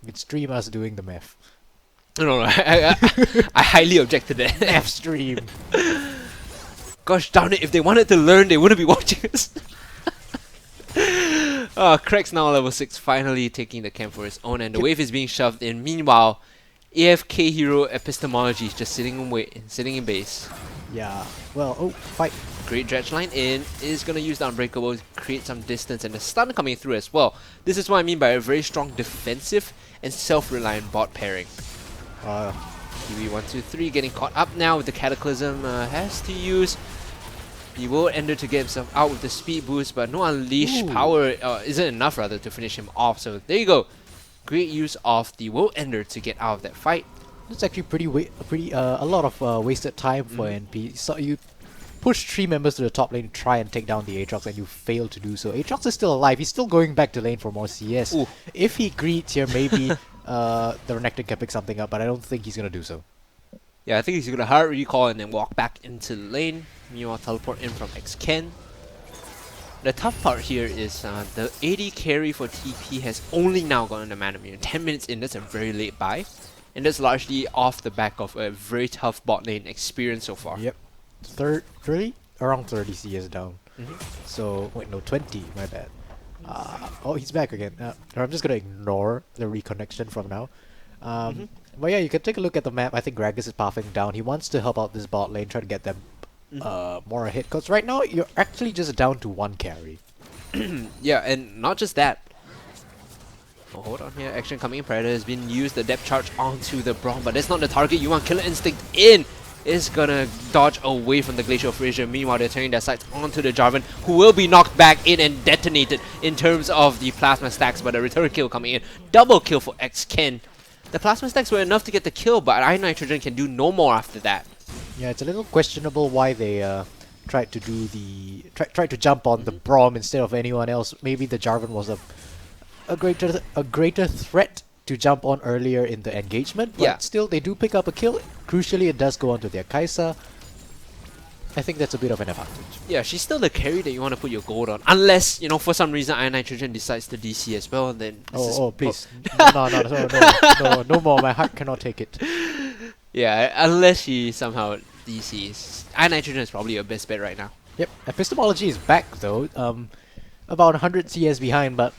can stream us doing the math. No, I highly object to that. Math stream. Gosh darn it! If they wanted to learn, they wouldn't be watching us. Craig's now level 6, finally taking the camp for his own, and the wave is being shoved in. Meanwhile, AFK hero Epistemology is just sitting in base. Yeah. Well, oh, fight. Great dredge line in, is gonna use the Unbreakable to create some distance, and the stun coming through as well. This is what I mean by a very strong defensive and self-reliant bot pairing. Kiwi 1, 2, 3 getting caught up now with the Cataclysm. Has to use the World Ender to get himself out with the speed boost, but no Unleash power isn't enough rather to finish him off. So there you go. Great use of the World Ender to get out of that fight. That's actually a lot of wasted time for NP. So you push 3 members to the top lane to try and take down the Aatrox, and you fail to do so. Aatrox is still alive. He's still going back to lane for more CS. Ooh. If he greets here, maybe the Renekton can pick something up, but I don't think he's gonna do so. Yeah, I think he's gonna hard recall and then walk back into the lane. Meanwhile, teleport in from Xken. The tough part here is the AD carry for TP has only now gotten the mana meter. 10 minutes in, that's a very late buy. And that's largely off the back of a very tough bot lane experience so far. Yep. 30? Around 30 CS down. Mhm. So, wait, no, 20, my bad. Oh, he's back again. I'm just gonna ignore the reconnection from now. But yeah, you can take a look at the map. I think Gragas is pathing down. He wants to help out this bot lane, try to get them more ahead. Because right now, you're actually just down to 1 carry. Yeah, and not just that. Oh, hold on here. Action coming in. Predator has been used. The depth charge onto the Braum, but that's not the target. You want Killer Instinct in. Is gonna dodge away from the Glacial Frazier. Meanwhile, they're turning their sights onto the Jarvan, who will be knocked back in and detonated in terms of the plasma stacks. But a return kill coming in. Double kill for Xken. The plasma stacks were enough to get the kill, but Iron Nitrogen can do no more after that. Yeah, it's a little questionable why they tried to do tried to jump on the Braum instead of anyone else. Maybe the Jarvan was a greater threat to jump on earlier in the engagement, but still they do pick up a kill. Crucially, it does go onto their Kai'Sa. I think that's a bit of an advantage. Yeah, she's still the carry that you want to put your gold on. Unless, you know, for some reason Iron Nitrogen decides to DC as well, then... Please. No more. My heart cannot take it. Yeah, unless she somehow DCs. Iron Nitrogen is probably your best bet right now. Yep. Epistemology is back, though. About 100 CS behind, but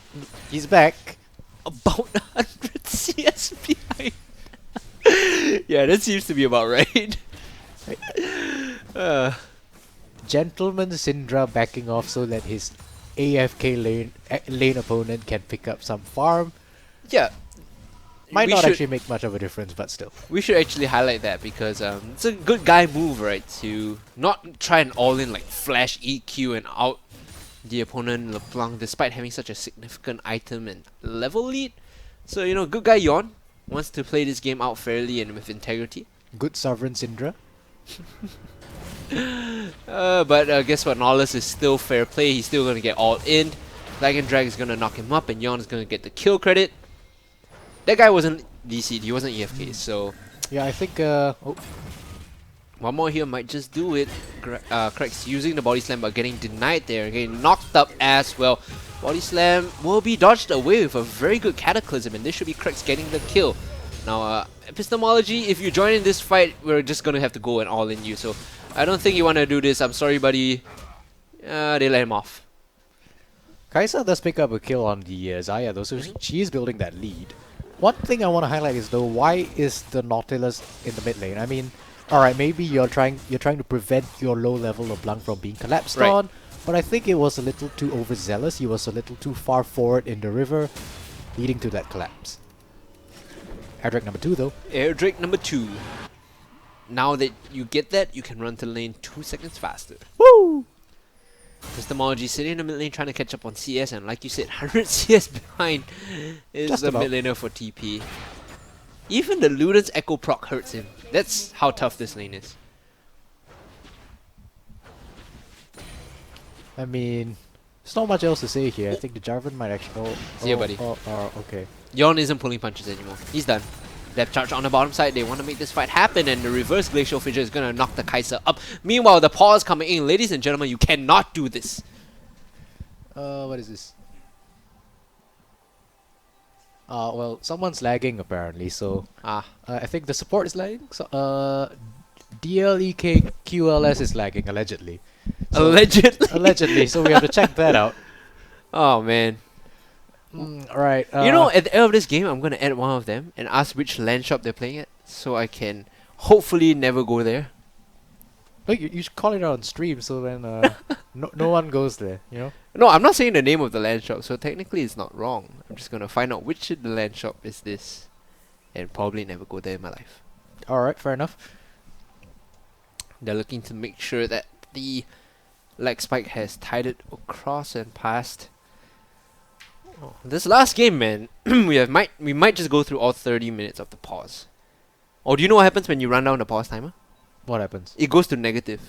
he's back. About 100 CS behind. Yeah, that seems to be about right. Gentleman Syndra backing off so that his AFK lane opponent can pick up some farm. Yeah. Might not actually make much of a difference, but still. We should actually highlight that because it's a good guy move, right? To not try and all-in like flash EQ and out the opponent LeBlanc despite having such a significant item and level lead. So, you know, good guy Yon wants to play this game out fairly and with integrity. Good Sovereign Syndra. But guess what? Nolus is still fair play. He's still going to get all in. Dragon Drag is going to knock him up and Yon is going to get the kill credit. That guy wasn't DC'd. He wasn't EFK, so... Yeah, I think... One more here might just do it. Craig's using the body slam but getting denied there, getting knocked up as well. Body slam will be dodged away with a very good cataclysm, and this should be Craig's getting the kill. Now, epistemology, if you join in this fight, we're just gonna have to go and all in you. So I don't think you want to do this. I'm sorry, buddy. They let him off. Kai'Sa does pick up a kill on the Xayah though, so she is building that lead. One thing I want to highlight is though, why is the Nautilus in the mid lane? I mean, alright, maybe you're trying to prevent your low level LeBlanc from being collapsed on, but I think it was a little too overzealous. He was a little too far forward in the river, leading to that collapse. Air Drake number 2 though. Air Drake number 2. Now that you get that, you can run to the lane 2 seconds faster. Woo! Epistemology sitting in the mid lane trying to catch up on CS, and like you said, 100 CS behind is Just the about. mid laner for TP. Even the Luden's Echo proc hurts him. That's how tough this lane is. I mean, there's not much else to say here. I think the Jarvan might actually... See ya, buddy. Okay. Yon isn't pulling punches anymore. He's done. Depth charge on the bottom side. They want to make this fight happen, and the reverse glacial fissure is going to knock the Kai'Sa up. Meanwhile, the pause coming in. Ladies and gentlemen, you cannot do this. What is this? Well, someone's lagging apparently, so... I think the support is lagging. So, DLEKQLS is lagging, allegedly. So, Allegedly? allegedly, so we have to check that out. Oh, man. Alright. You know, at the end of this game, I'm going to add one of them and ask which LAN shop they're playing at, so I can hopefully never go there. Look, you should call it out on stream, so then no one goes there, you know? No, I'm not saying the name of the LAN shop, so technically it's not wrong. I'm just going to find out which the LAN shop is this, and probably never go there in my life. Alright, fair enough. They're looking to make sure that the leg spike has tied it across and past. Oh, this last game, man, we might just go through all 30 minutes of the pause. Oh, do you know what happens when you run down the pause timer? What happens? It goes to negative.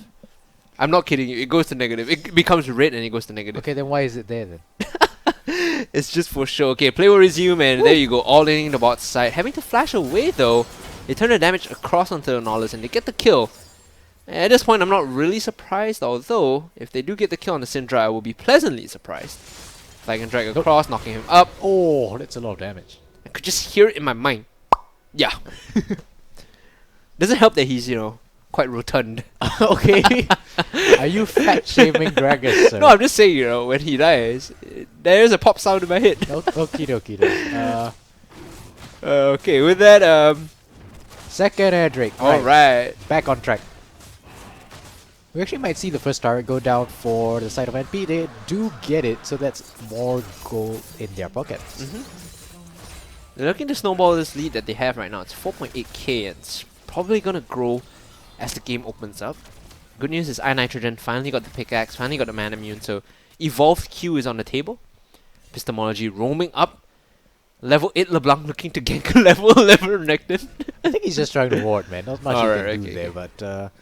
I'm not kidding you. It goes to negative. It becomes red and it goes to negative. Okay, then why is it there then? It's just for show. Okay, play will resume, and there you go. All in the bot side. Having to flash away though, they turn the damage across onto the Nautilus and they get the kill. At this point, I'm not really surprised, although if they do get the kill on the Syndra, I will be pleasantly surprised. If I can drag across, knocking him up. Oh, that's a lot of damage. I could just hear it in my mind. Yeah. Doesn't help that he's, quite rotund. Okay. Are you fat shaming Gragas, sir? No, I'm just saying, when he dies, there's a pop sound in my head. Okie dokie then. Okay, with that, Second air Drake. alright. Back on track. We actually might see the first turret go down for the side of NP. They do get it, so that's more gold in their pockets. They're looking to snowball this lead that they have right now. It's 4.8k, and it's probably gonna grow as the game opens up. Good news is iNitrogen finally got the pickaxe, finally got the man immune, so Evolved Q is on the table. Epistemology roaming up. Level 8 LeBlanc looking to gank level 11 Necton. I think he's just trying to ward, man. Not much you Alright, can do okay, there, okay. but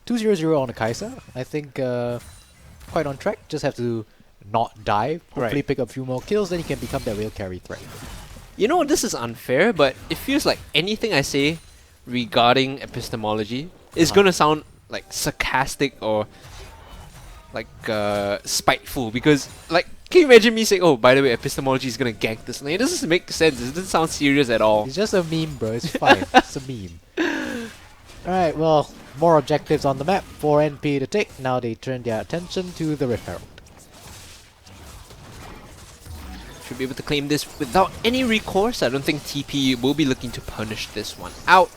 2-0-0 on the Kai'Sa. I think quite on track. Just have to not die. Hopefully pick up a few more kills, then he can become that whale carry threat. You know, this is unfair, but it feels like anything I say regarding epistemology is gonna sound like sarcastic or like spiteful, because like, can you imagine me saying, oh, by the way, epistemology is gonna gank this lane? It doesn't make sense. It doesn't sound serious at all. It's just a meme, bro. It's fine. It's a meme. Alright, well, more objectives on the map for NP to take. Now they turn their attention to the Rift Herald. Should be able to claim this without any recourse. I don't think TP will be looking to punish this one out.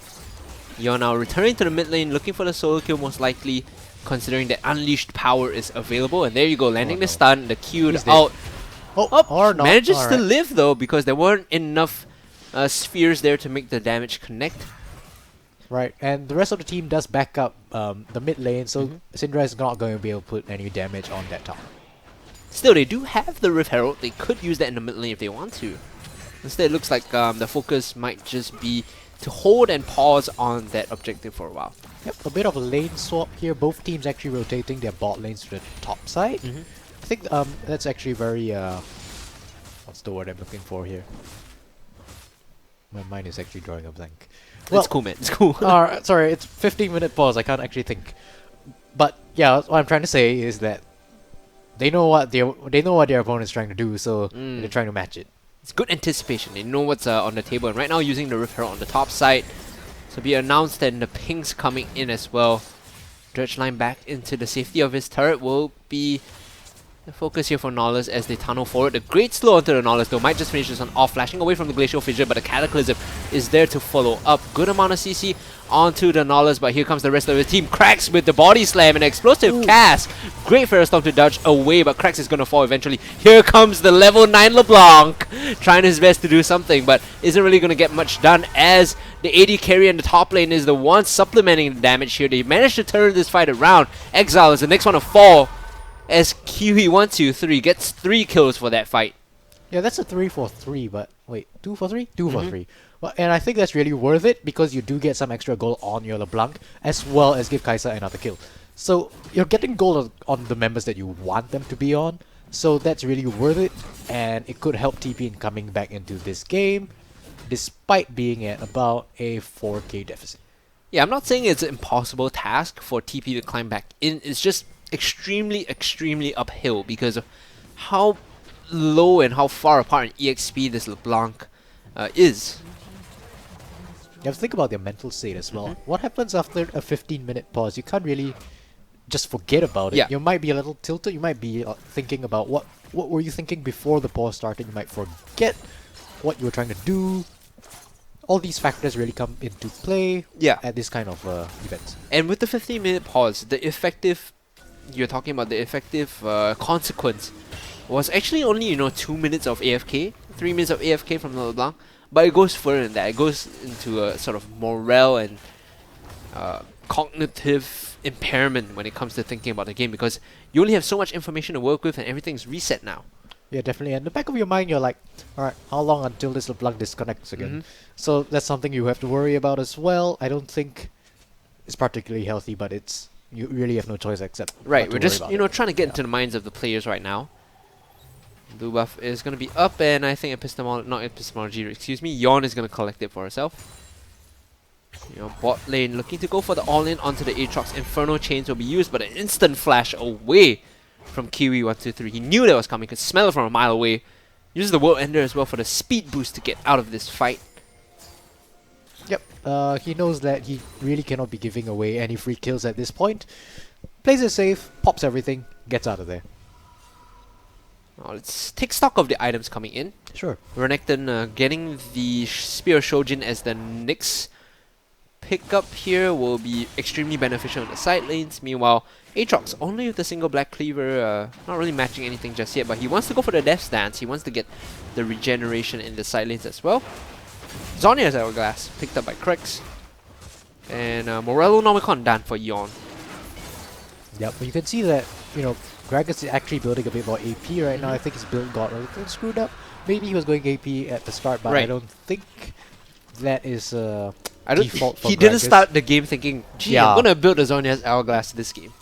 You're now returning to the mid lane, looking for the solo kill most likely, considering that Unleashed Power is available. And there you go, landing the stun, the Q out. Or not. Manages All to right. live though, because there weren't enough spheres there to make the damage connect. Right, and the rest of the team does back up the mid lane, so Syndra is not going to be able to put any damage on that top. Still, they do have the Rift Herald. They could use that in the mid lane if they want to. Instead, it looks like the focus might just be to hold and pause on that objective for a while. Yep, a bit of a lane swap here. Both teams actually rotating their bot lanes to the top side. I think that's actually very... what's the word I'm looking for here? My mind is actually drawing a blank. It's cool, man. It's cool. Sorry, it's 15-minute pause. I can't actually think. But yeah, what I'm trying to say is that they know what their opponent's trying to do, so they're trying to match it. It's good anticipation. They know what's on the table, and right now using the Rift Herald on the top side. So be announced, and the pings coming in as well. Dredge line back into the safety of his turret will be the focus here for Nolus as they tunnel forward. The great slow onto the Nolus though might just finish this one off, flashing away from the Glacial Fissure, but the Cataclysm is there to follow up. Good amount of CC onto the Nolus, but here comes the rest of the team. Krax with the body slam and explosive cast. Great Ferrostorm to dodge away, but Krax is going to fall eventually. Here comes the level 9 LeBlanc, trying his best to do something, but isn't really going to get much done as the AD carry in the top lane is the one supplementing the damage here. They managed to turn this fight around. Exile is the next one to fall, as Kiwi123 gets 3 kills for that fight. Yeah, that's a 3 for 3, but wait, 2 for 3? 2 for 3. Well, and I think that's really worth it because you do get some extra gold on your LeBlanc as well as give Kai'Sa another kill. So you're getting gold on the members that you want them to be on, so that's really worth it, and it could help TP in coming back into this game despite being at about a 4k deficit. Yeah, I'm not saying it's an impossible task for TP to climb back in. It's just extremely uphill because of how low and how far apart in EXP this LeBlanc is. You have to think about their mental state as well. What happens after a 15-minute pause? You can't really just forget about it. Yeah. You might be a little tilted. You might be thinking about what were you thinking before the pause started. You might forget what you were trying to do. All these factors really come into play at this kind of events. And with the 15-minute pause, you're talking about the effective consequence was actually only 2 minutes of AFK, 3 minutes of AFK from the LeBlanc, but it goes further than that. It goes into a sort of morale and cognitive impairment when it comes to thinking about the game because you only have so much information to work with and everything's reset now. Yeah, definitely. And in the back of your mind, you're like, alright, how long until this LeBlanc disconnects again? So that's something you have to worry about as well. I don't think it's particularly healthy, but you really have no choice except right. We're just trying to get into the minds of the players right now. Blue buff is going to be up, and I think epistemology, excuse me, Yawn is going to collect it for herself. Bot lane looking to go for the all-in onto the Aatrox. Inferno Chains will be used, but an instant flash away from Kiwi123. He knew that was coming, could smell it from a mile away. Uses the World Ender as well for the speed boost to get out of this fight. Yep, he knows that he really cannot be giving away any free kills at this point. Plays it safe, pops everything, gets out of there. Now let's take stock of the items coming in. Sure. Renekton getting the Spear of Shojin as the next pickup here will be extremely beneficial in the side lanes. Meanwhile, Aatrox only with a single Black Cleaver, not really matching anything just yet, but he wants to go for the Death Stance. He wants to get the regeneration in the side lanes as well. Zhonya's Hourglass picked up by Krex. And Morello Nomicon done for Yawn. Yep, but you can see that, Gragas is actually building a bit more AP right now. I think his build got a little screwed up. Maybe he was going AP at the start, but I don't think that is default for He Gragas. didn't start the game thinking, gee, I'm going to build a Zhonya's Hourglass this game.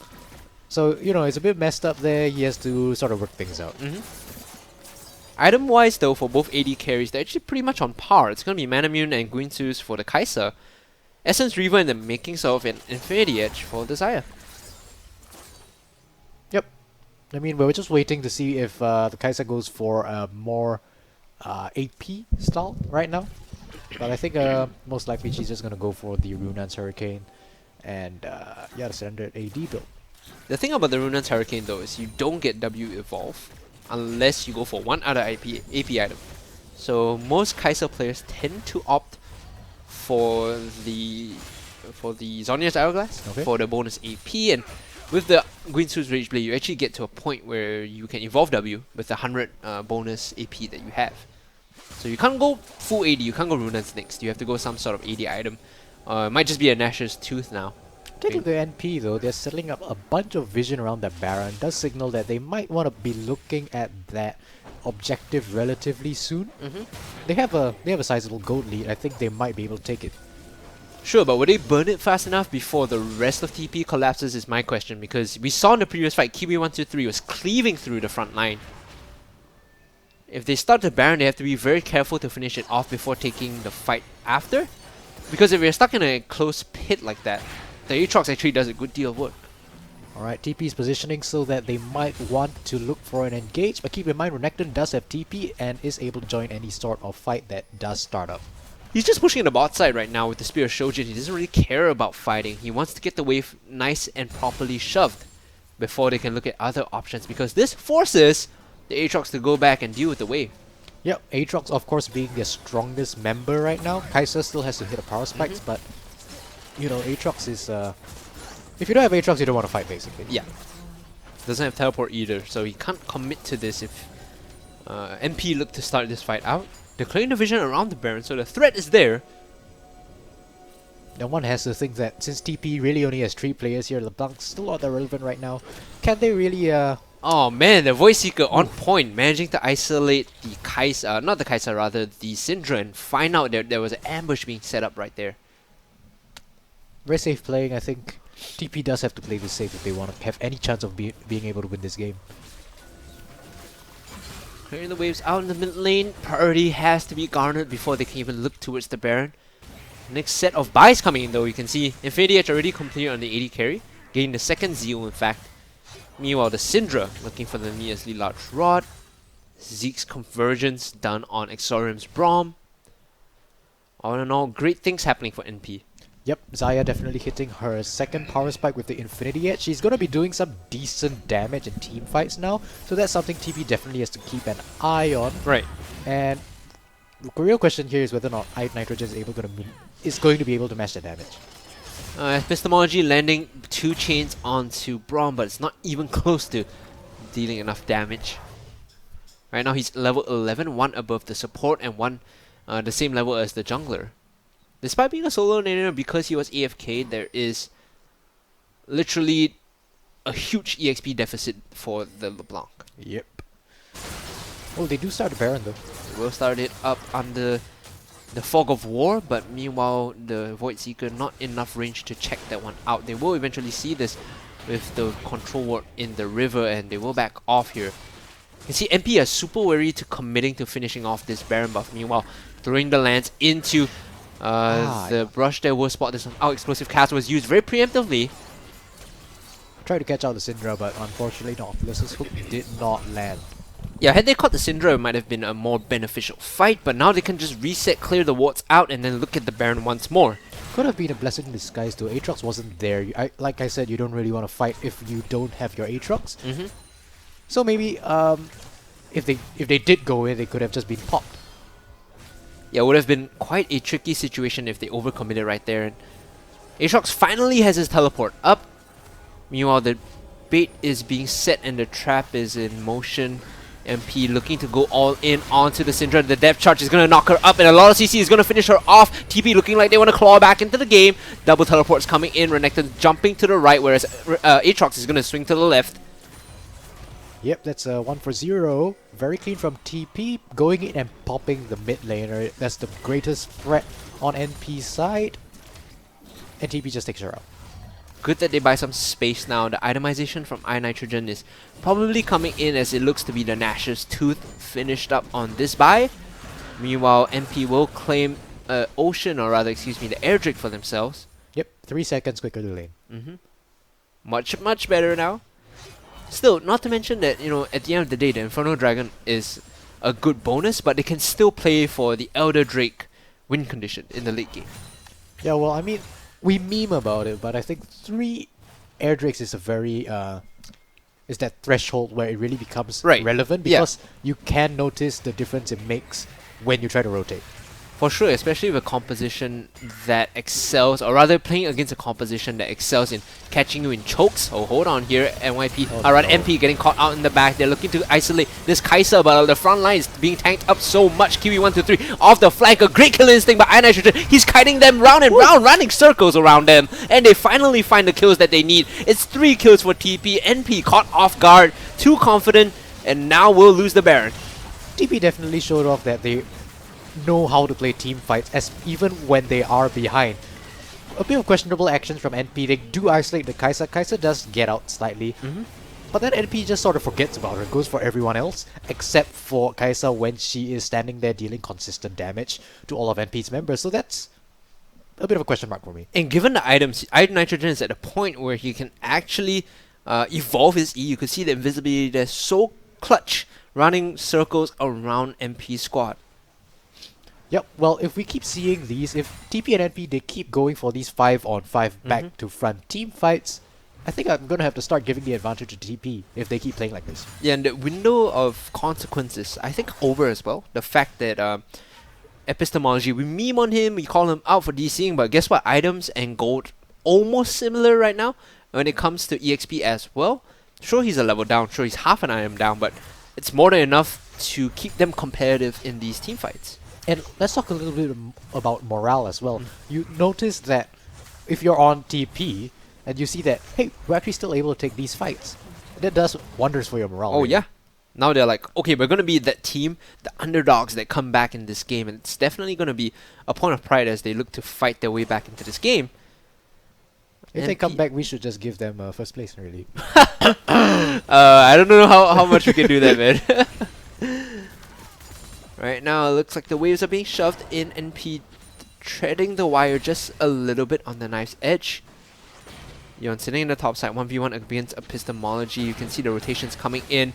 So, it's a bit messed up there. He has to sort of work things out. Item-wise, though, for both AD carries, they're actually pretty much on par. It's going to be Manamune and Guinsoo's for the Kai'Sa. Essence Reaver in the makings of an Infinity Edge for the Xayah. Yep. I mean, we're just waiting to see if the Kai'Sa goes for a more AP style right now. But I think most likely she's just going to go for the Runan's Hurricane and the standard AD build. The thing about the Runan's Hurricane, though, is you don't get W Evolve unless you go for one other AP item. So most Kai'Sa players tend to opt for the Zhonya's Hourglass for the bonus AP, and with the Guinsoo's Rage Blade, you actually get to a point where you can evolve W with the 100 bonus AP that you have. So you can't go full AD, you can't go Runan's next, you have to go some sort of AD item. It might just be a Nash's Tooth now. Take a look at NP though, they're settling up a bunch of vision around that Baron. Does signal that they might want to be looking at that objective relatively soon. They have a sizable gold lead. I think they might be able to take it. Sure, but will they burn it fast enough before the rest of TP collapses is my question, because we saw in the previous fight Kiwi123 was cleaving through the front line. If they start the Baron, they have to be very careful to finish it off before taking the fight after. Because if you're stuck in a close pit like that, the Aatrox actually does a good deal of work. Alright, TP is positioning so that they might want to look for an engage, but keep in mind Renekton does have TP and is able to join any sort of fight that does start up. He's just pushing the bot side right now with the Spear of Shojin. He doesn't really care about fighting. He wants to get the wave nice and properly shoved before they can look at other options, because this forces the Aatrox to go back and deal with the wave. Yep, Aatrox of course being their strongest member right now. Kai'Sa still has to hit a power spikes, but you know, Aatrox is if you don't have Aatrox, you don't want to fight basically. Yeah. Doesn't have teleport either, so he can't commit to this if MP look to start this fight out. They're clearing the vision around the Baron, so the threat is there. Now one has to think that since TP really only has 3 players here, LeBlanc's still not that relevant right now. Can they really Oh man, the Void Seeker on point, managing to isolate the Kai'Sa, not the Kai'Sa, rather the Syndra, and find out that there was an ambush being set up right there. very safe playing? I think TP does have to play this safe if they want to have any chance of being able to win this game. Clearing the waves out in the mid lane, priority has to be garnered before they can even look towards the Baron. Next set of buys coming in though, you can see Infinity Edge already completed on the 80 carry, getting the second Zeal in fact. Meanwhile, the Syndra looking for the immediately large rod. Zeke's convergence done on Exorium's Braum. All in all, great things happening for NP. Yep, Xayah definitely hitting her second power spike with the Infinity Edge. She's going to be doing some decent damage in team fights now, so that's something TP definitely has to keep an eye on. Right. And the real question here is whether or not Nitrogen is going to be able to match the damage. Epistemology landing 2 chains onto Braum, but it's not even close to dealing enough damage. Right now he's level 11, 1 above the support and 1 the same level as the jungler. Despite being a solo laner, because he was AFK, there is literally a huge EXP deficit for the LeBlanc. Yep. Oh, they do start the Baron though. They will start it up under the Fog of War, but meanwhile the Void Seeker not enough range to check that one out. They will eventually see this with the control ward in the river and they will back off here. You can see MP is super wary to committing to finishing off this Baron buff. Meanwhile, throwing the lance into the brush there will spot this out. Explosive cast was used very preemptively. Tried to catch out the Syndra, but unfortunately Nautilus's hook did not land. Yeah, had they caught the Syndra, it might have been a more beneficial fight, but now they can just reset, clear the wards out, and then look at the Baron once more. Could have been a blessing in disguise though. Aatrox wasn't there. Like I said, you don't really want to fight if you don't have your Aatrox. So maybe if they did go in, they could have just been popped. Yeah, it would have been quite a tricky situation if they overcommitted right there. And Aatrox finally has his teleport up. Meanwhile, the bait is being set and the trap is in motion. MP looking to go all in onto the Syndra. The depth charge is going to knock her up and a lot of CC is going to finish her off. TP looking like they want to claw back into the game. Double teleports coming in. Renekton jumping to the right, whereas Aatrox is going to swing to the left. Yep, that's a 1 for 0. Very clean from TP. Going in and popping the mid laner. That's the greatest threat on NP's side. And TP just takes her out. Good that they buy some space now. The itemization from Nitrogen is probably coming in as it looks to be the Nash's Tooth finished up on this buy. Meanwhile, MP will claim Ocean, or rather, excuse me, the Air Drake for themselves. Yep, 3 seconds quicker to lane. Much better now. Still, not to mention that, you know, at the end of the day, the Inferno Dragon is a good bonus, but they can still play for the Elder Drake win condition in the late game. Yeah, well, I mean, we meme about it, but I think 3 Air Drakes is a very is that threshold where it really becomes relevant, because you can notice the difference it makes when you try to rotate. For sure, especially with a composition that excels, or rather playing against a composition that excels in catching you in chokes. Oh, hold on here, NYP. Alright, MP getting caught out in the back. They're looking to isolate this Kai'Sa, but the front line is being tanked up so much. Kiwi 1, 2, 3 off the flank. A great kill instinct by Nitrogen. He's kiting them round and round, running circles around them. And they finally find the kills that they need. It's 3 kills for TP. NP caught off guard, too confident, and now will lose the Baron. TP definitely showed off that they know how to play team fights, as even when they are behind. A bit of questionable actions from NP. They do isolate the Kai'Sa. Kai'Sa does get out slightly. But then NP just sort of forgets about her, goes for everyone else, except for Kaisa when she is standing there dealing consistent damage to all of NP's members. So that's a bit of a question mark for me. And given the items, Iron Nitrogen is at a point where he can actually evolve his E. You can see the invisibility there, so clutch, running circles around MP squad. Yep, well, if we keep seeing these, if TP and NP, they keep going for these 5-on-5 back to front team fights, I think I'm going to have to start giving the advantage to TP if they keep playing like this. Yeah, and the window of consequences, I think, over as well. The fact that epistemology, we meme on him, we call him out for DCing, but guess what? Items and gold almost similar right now when it comes to EXP as well. Sure, he's a level down, sure, he's half an item down, but it's more than enough to keep them competitive in these team fights. And let's talk a little bit about morale as well. You notice that if you're on TP, and you see that, hey, we're actually still able to take these fights. That does wonders for your morale. Oh, really. yeah. Now they're like, okay, we're going to be that team, the underdogs that come back in this game. And it's definitely going to be a point of pride as they look to fight their way back into this game. If they come back, we should just give them first place, really. I don't know how much we can do that, man. Right now, it looks like the waves are being shoved in. NP treading the wire just a little bit on the knife's edge. Yon sitting in the top side, 1v1 against Epistemology. You can see the rotations coming in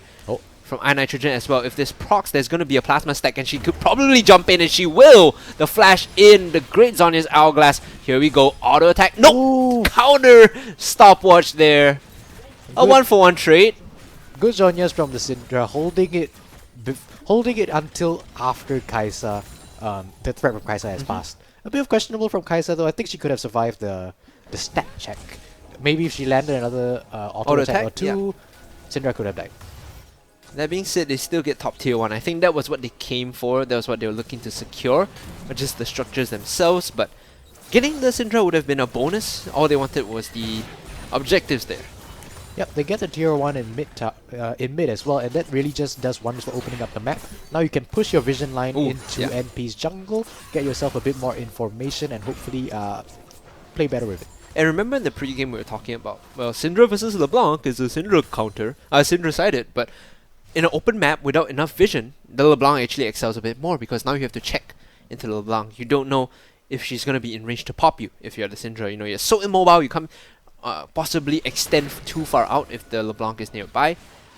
from Iron Nitrogen as well. If this procs, there's going to be a Plasma stack, and she could probably jump in, and she will! The flash in, the great Zonya's Hourglass. Here we go, auto attack. No! Counter stopwatch there. A 1-for-1 trade. Good Zonya's from the Syndra, holding it until after Kaisa, the threat from Kaisa has passed. A bit of questionable from Kaisa, though. I think she could have survived the stat check. Maybe if she landed another auto attack or two, Syndra could have died. That being said, they still get top tier 1. I think that was what they came for. That was what they were looking to secure. Not just the structures themselves, but getting the Syndra would have been a bonus. All they wanted was the objectives there. Yep, they get the tier 1 in mid as well, and that really just does wonders for opening up the map. Now you can push your vision line into NP's jungle, get yourself a bit more information, and hopefully play better with it. And remember in the pre-game we were talking about, well, Syndra versus LeBlanc is a Syndra counter, Syndra-sided, but in an open map without enough vision, the LeBlanc actually excels a bit more because now you have to check into the LeBlanc. You don't know if she's going to be in range to pop you if you're the Syndra. You know, you're so immobile, you can't possibly extend too far out if the LeBlanc is nearby.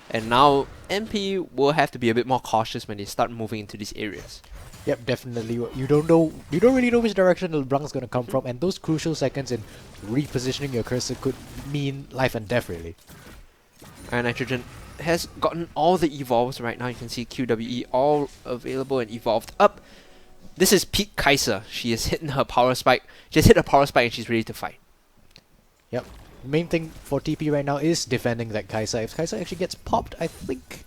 And now MP will have to be a bit more cautious when they start moving into these areas. Yep, definitely. You don't really know which direction the LeBlanc is going to come from, and those crucial seconds in repositioning your cursor could mean life and death, really. Iron Nitrogen has gotten all the evolves right now. You can see QWE all available and evolved up. This is peak Kaisa. She has hit her power spike. She has hit a power spike and she's ready to fight. Yep. Main thing for TP right now is defending that Kaisa. If Kaisa actually gets popped, I think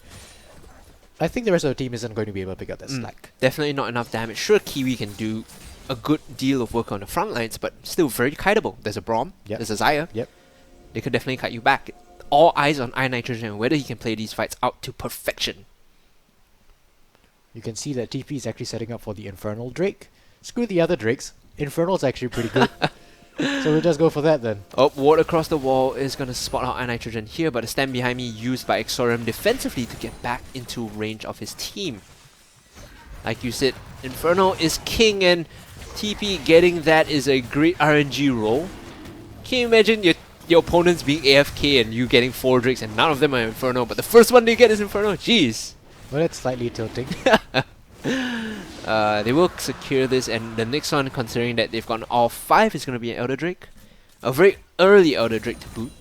the rest of the team isn't going to be able to pick up that slack. Definitely not enough damage. Sure, Kiwi can do a good deal of work on the front lines, but still very kiteable. There's a Braum, there's a Xayah. Yep. They could definitely kite you back. All eyes on Iron Nitrogen and whether he can play these fights out to perfection. You can see that TP is actually setting up for the Infernal Drake. Screw the other Drakes. Infernal's actually pretty good. So we'll just go for that then. Oh, ward across the wall is going to spot out Iron Nitrogen here, but a stand behind me used by Exorium defensively to get back into range of his team. Like you said, Infernal is king, and TP getting that is a great RNG roll. Can you imagine your opponents being AFK and you getting 4 Drakes and none of them are Inferno, but the first one they get is Inferno? Jeez. Well, that's slightly tilting. They will secure this, and the next one, considering that they've gotten all 5, is going to be an Elder Drake. A very early Elder Drake to boot.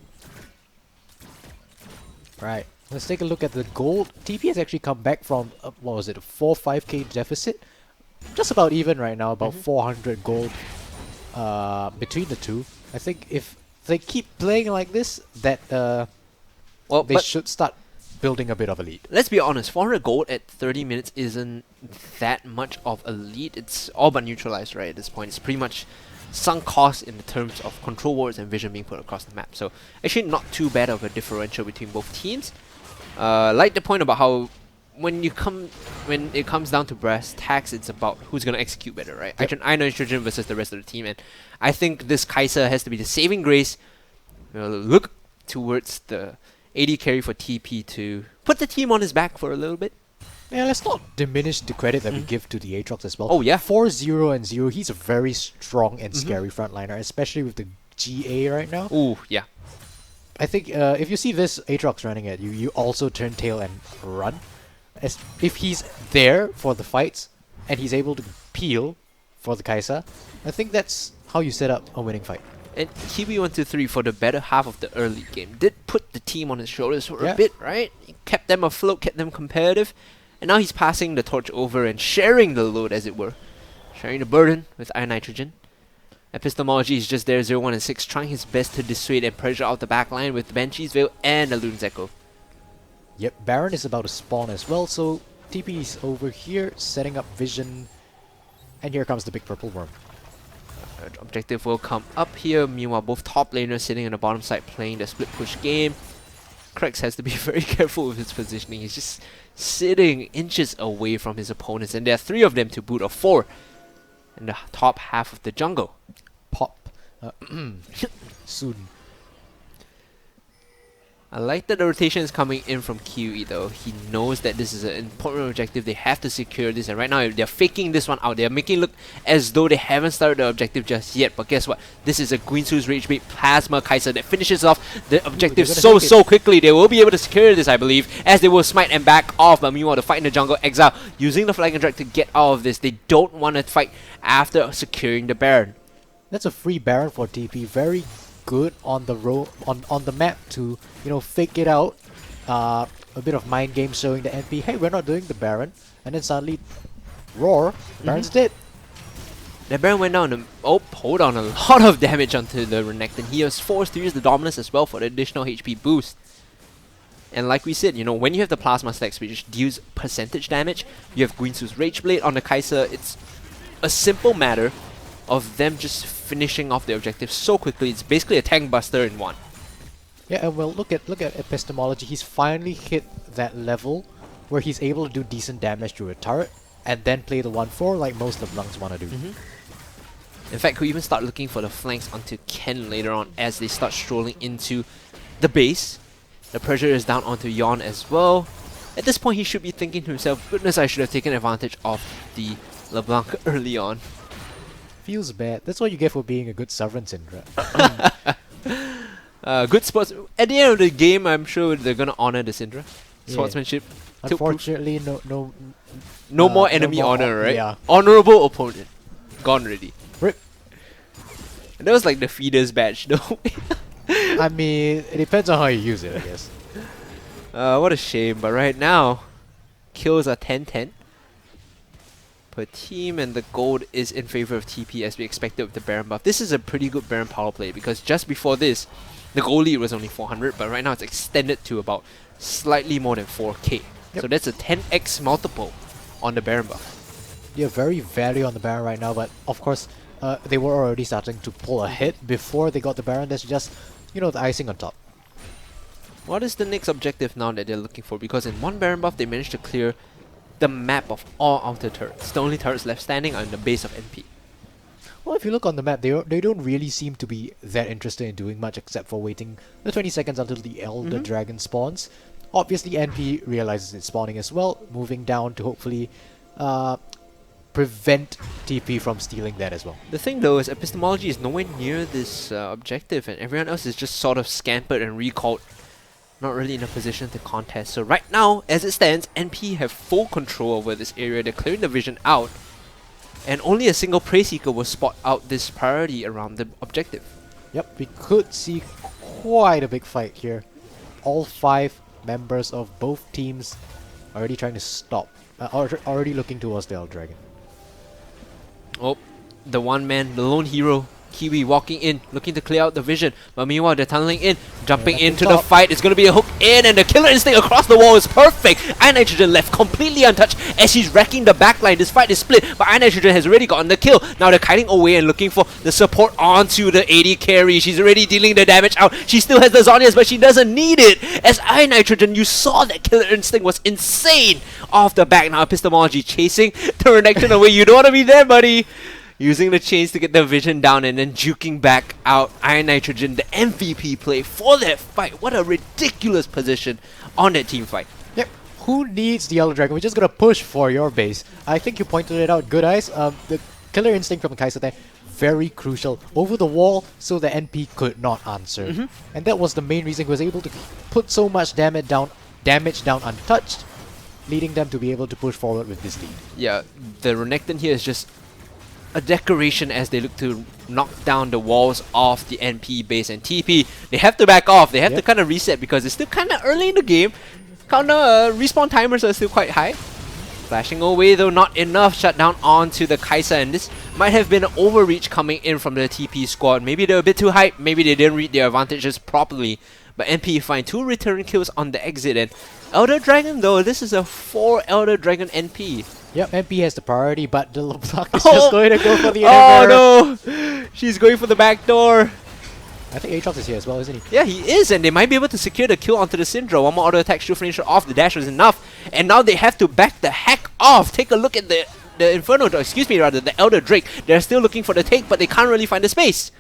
Right. Let's take a look at the gold. TP has actually come back from, what was it, a 4-5k deficit? Just about even right now, about 400 gold between the two. I think if they keep playing like this, that they should start building a bit of a lead. Let's be honest, 400 gold at 30 minutes isn't that much of a lead. It's all but neutralized right at this point. It's pretty much sunk cost in the terms of control wards and vision being put across the map. So actually not too bad of a differential between both teams. Like the point about how when it comes down to brass tacks, it's about who's going to execute better, right? Yep. I know Nitrogen versus the rest of the team, and I think this Kaisa has to be the saving grace. Look towards the AD carry for TP to put the team on his back for a little bit. Yeah, let's not diminish the credit that we give to the Aatrox as well. Oh, yeah. 4-0 and 0, he's a very strong and scary frontliner, especially with the GA right now. Ooh, yeah. I think if you see this Aatrox running at you, you also turn tail and run. As if he's there for the fights, and he's able to peel for the Kai'Sa, I think that's how you set up a winning fight. And Kiwi123 for the better half of the early game did put the team on his shoulders for a bit, right? He kept them afloat, kept them competitive. And now he's passing the torch over and sharing the load, as it were. Sharing the burden with Iron Nitrogen. Epistemology is just there, 0-1 and 6, trying his best to dissuade and pressure out the backline with Banshee's Veil and a Loon's Echo. Yep, Baron is about to spawn as well, so TP is over here, setting up vision. And here comes the big purple worm. Objective will come up here. Meanwhile, both top laners sitting on the bottom side playing the split push game. Krex has to be very careful with his positioning. He's just sitting inches away from his opponents, and there are 3 of them to boot, or 4 in the top half of the jungle. Pop. Soon. I like that the rotation is coming in from QE though. He knows that this is an important objective. They have to secure this, and right now they're faking this one out. They're making it look as though they haven't started the objective just yet. But guess what? This is a Guinsoo's Rage Bait Plasma Kai'Sa that finishes off the objective so quickly. They will be able to secure this, I believe, as they will smite and back off. But meanwhile, the fight in the jungle, Exile using the Flag and Drag to get out of this. They don't want to fight after securing the Baron. That's a free Baron for TP. Very good on the on the map to, you know, fake it out. A bit of mind game showing the NP, hey, we're not doing the Baron, and then suddenly roar, Baron's dead. The Baron went down. Oh, hold on, a lot of damage onto the Renekton. He was forced to use the Dominus as well for the additional HP boost. And like we said, you know, when you have the Plasma Stacks which deals percentage damage, you have Guinsoo's Rage Blade on the Kai'Sa. It's a simple matter of them just finishing off the objective so quickly. It's basically a tank buster in one. Yeah, and well, look at Epistemology. He's finally hit that level where he's able to do decent damage to a turret and then play the 1-4 like most LeBlancs want to do. In fact, could even start looking for the flanks onto Ken later on as they start strolling into the base. The pressure is down onto Yon as well. At this point, he should be thinking to himself, goodness, I should have taken advantage of the LeBlanc early on. Feels bad. That's what you get for being a good Sovereign Syndra. Good sports. At the end of the game, I'm sure they're gonna honor the Syndra. Sportsmanship. Unfortunately, no more enemy honor, right? Yeah. Honorable opponent. Gone already. Rip. And that was like the feeder's badge, though. I mean, it depends on how you use it, I guess. What a shame. But right now, kills are 10-10 per team, and the gold is in favor of TP as we expected with the Baron buff. This is a pretty good Baron power play because just before this, the gold lead was only 400, but right now it's extended to about slightly more than 4k. So that's a 10x multiple on the Baron buff. Yeah, very value on the Baron right now, but of course, they were already starting to pull ahead before they got the Baron. That's just, you know, the icing on top. What is the next objective now that they're looking for? Because in one Baron buff, they managed to clear the map of all outer turrets. The only turrets left standing are in the base of NP. Well, if you look on the map, they don't really seem to be that interested in doing much except for waiting the 20 seconds until the Elder Dragon spawns. Obviously, NP realizes it's spawning as well, moving down to hopefully prevent TP from stealing that as well. The thing though is Epistemology is nowhere near this objective, and everyone else is just sort of scampered and recalled, not really in a position to contest. So right now, as it stands, NP have full control over this area. They're clearing the vision out, and only a single Prey Seeker will spot out this priority around the objective. Yep, we could see quite a big fight here. All 5 members of both teams already trying to stop, already looking towards the Elder Dragon. Oh, the one man, the lone hero, Kiwi walking in, looking to clear out the vision. But meanwhile, they're tunneling in, jumping into the fight. It's going to be a hook in, and the killer instinct across the wall is perfect. Iron Nitrogen left completely untouched as he's wrecking the backline. This fight is split, but Iron Nitrogen has already gotten the kill. Now they're kiting away and looking for the support onto the AD carry. She's already dealing the damage out. She still has the Zhonya's, but she doesn't need it. As Iron Nitrogen, you saw that killer instinct was insane off the back. Now Epistemology chasing the Renekton away. You don't want to be there, buddy. using the chains to get the vision down and then juking back out Iron Nitrogen, the MVP play for that fight. What a ridiculous position on that team fight. Yep. Who needs the Elder Dragon? We're just gonna push for your base. I think you pointed it out, Good Eyes. The Killer Instinct from Kaiser there, very crucial. Over the wall, so the NP could not answer. And that was the main reason he was able to put so much damage down untouched, leading them to be able to push forward with this lead. Yeah, the Renekton here is just a decoration as they look to knock down the walls of the NP base, and TP, they have to back off. They have to kind of reset because it's still kind of early in the game. Respawn timers are still quite high. Flashing away though, not enough. Shut down onto the Kai'Sa, and this might have been an overreach coming in from the TP squad. Maybe they were a bit too hyped, maybe they didn't read their advantages properly. But NP find 2 return kills on the exit, and Elder Dragon though, this is a 4 Elder Dragon NP. Yep, MP has the priority, but the LeBlanc is just going to go for the Oh no! She's going for the back door. I think Aatrox is here as well, isn't he? Yeah, he is, and they might be able to secure the kill onto the Syndra. One more auto attack shield finisher off, the dash was enough. And now they have to back the heck off. Take a look at the Inferno, excuse me rather, the Elder Drake. They're still looking for the take, but they can't really find the space.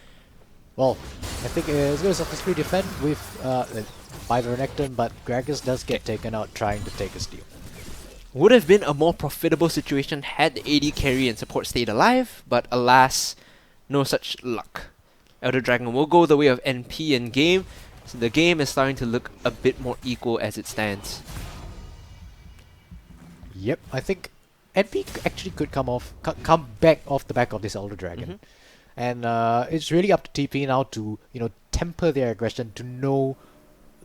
Well, I think it's going to successfully defend with by the Renekton, but Gragas does get taken out trying to take a steal. Would have been a more profitable situation had the AD carry and support stayed alive, but alas, no such luck. Elder Dragon will go the way of NP in game, so the game is starting to look a bit more equal as it stands. Yep, I think NP actually could come back off the back of this Elder Dragon. And it's really up to TP now to, temper their aggression, to know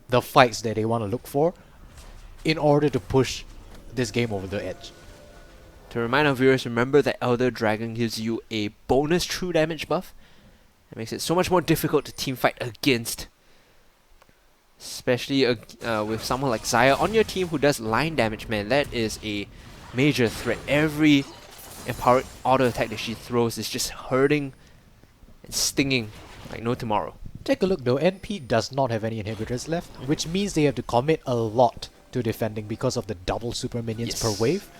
the fights that they want to look for in order to push this game over the edge. To remind our viewers, remember that Elder Dragon gives you a bonus true damage buff. It makes it so much more difficult to team fight against. Especially with someone like Xayah on your team who does line damage, man. That is a major threat. Every empowered auto attack that she throws is just hurting and stinging like no tomorrow. Take a look though, NP does not have any inhibitors left, which means they have to commit a lot to defending because of the double super minions per wave.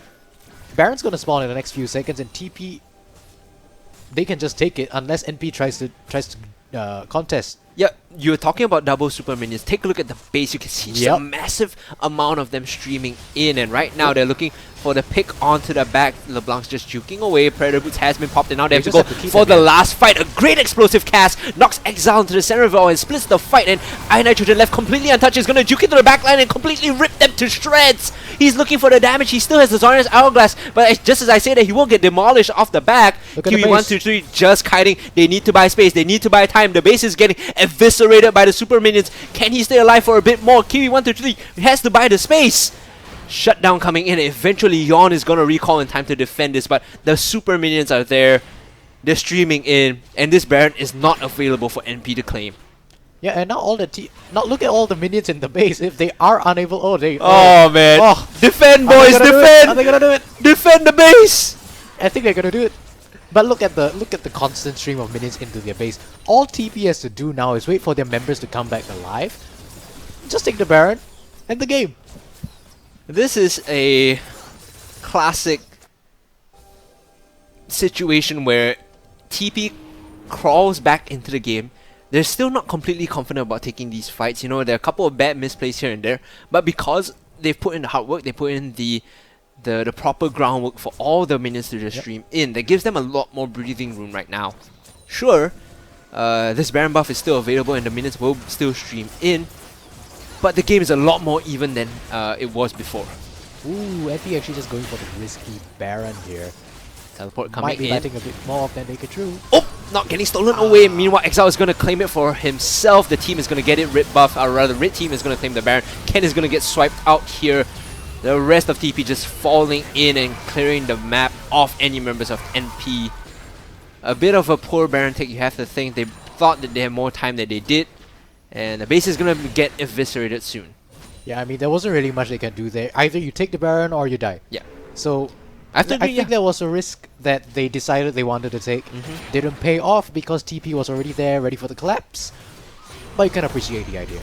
Baron's gonna spawn in the next few seconds, and TP, they can just take it unless NP tries to contest. Yeah, you're talking about double super minions. Take a look at the base. You can see just a massive amount of them streaming in, and right now they're looking for the pick onto the back. LeBlanc's just juking away. Predator Boots has been popped, and now they have to go for the last fight. A great explosive cast knocks Exile into the center of it all and splits the fight, and Iron Nitrogen left completely untouched is going to juke into the backline and completely rip them to shreds. He's looking for the damage. He still has the Zarya's Hourglass, but just as I say that, he will get demolished off the back. Kiwi123 just kiting. They need to buy space. They need to buy time. The base is getting eviscerated by the super minions. Can he stay alive for a bit more? Kiwi123 has to buy the space. Shutdown coming in. Eventually Yawn is going to recall in time to defend this, but the super minions are there. They're streaming in, and this Baron is not available for NP to claim. Yeah, and now now look at all the minions in the base. If they are unable, man! Defend, boys! Defend! Are they gonna do it? Defend the base! I think they're gonna do it. But look at the constant stream of minions into their base. All TP has to do now is wait for their members to come back alive. Just take the Baron, end the game. This is a classic situation where TP crawls back into the game. They're still not completely confident about taking these fights. There are a couple of bad misplays here and there, but because they've put in the hard work, they put in the proper groundwork for all the minions to just stream in, that gives them a lot more breathing room right now. Sure, this Baron buff is still available and the minions will still stream in, but the game is a lot more even than it was before. Ooh, NP actually just going for the risky Baron here. Teleport coming in. Might be letting a bit more of than they could through. Oh! Not getting stolen away. Meanwhile, Exile is going to claim it for himself. The team is going to get it. Red buff, or rather, Red team is going to claim the Baron. Ken is going to get swiped out here. The rest of TP just falling in and clearing the map off any members of NP. A bit of a poor Baron take, you have to think. They thought that they had more time than they did. And the base is going to get eviscerated soon. Yeah, I mean, there wasn't really much they can do there. Either you take the Baron or you die. Yeah. So I think there was a risk that they decided they wanted to take. Didn't pay off because TP was already there, ready for the collapse. But you can appreciate the idea.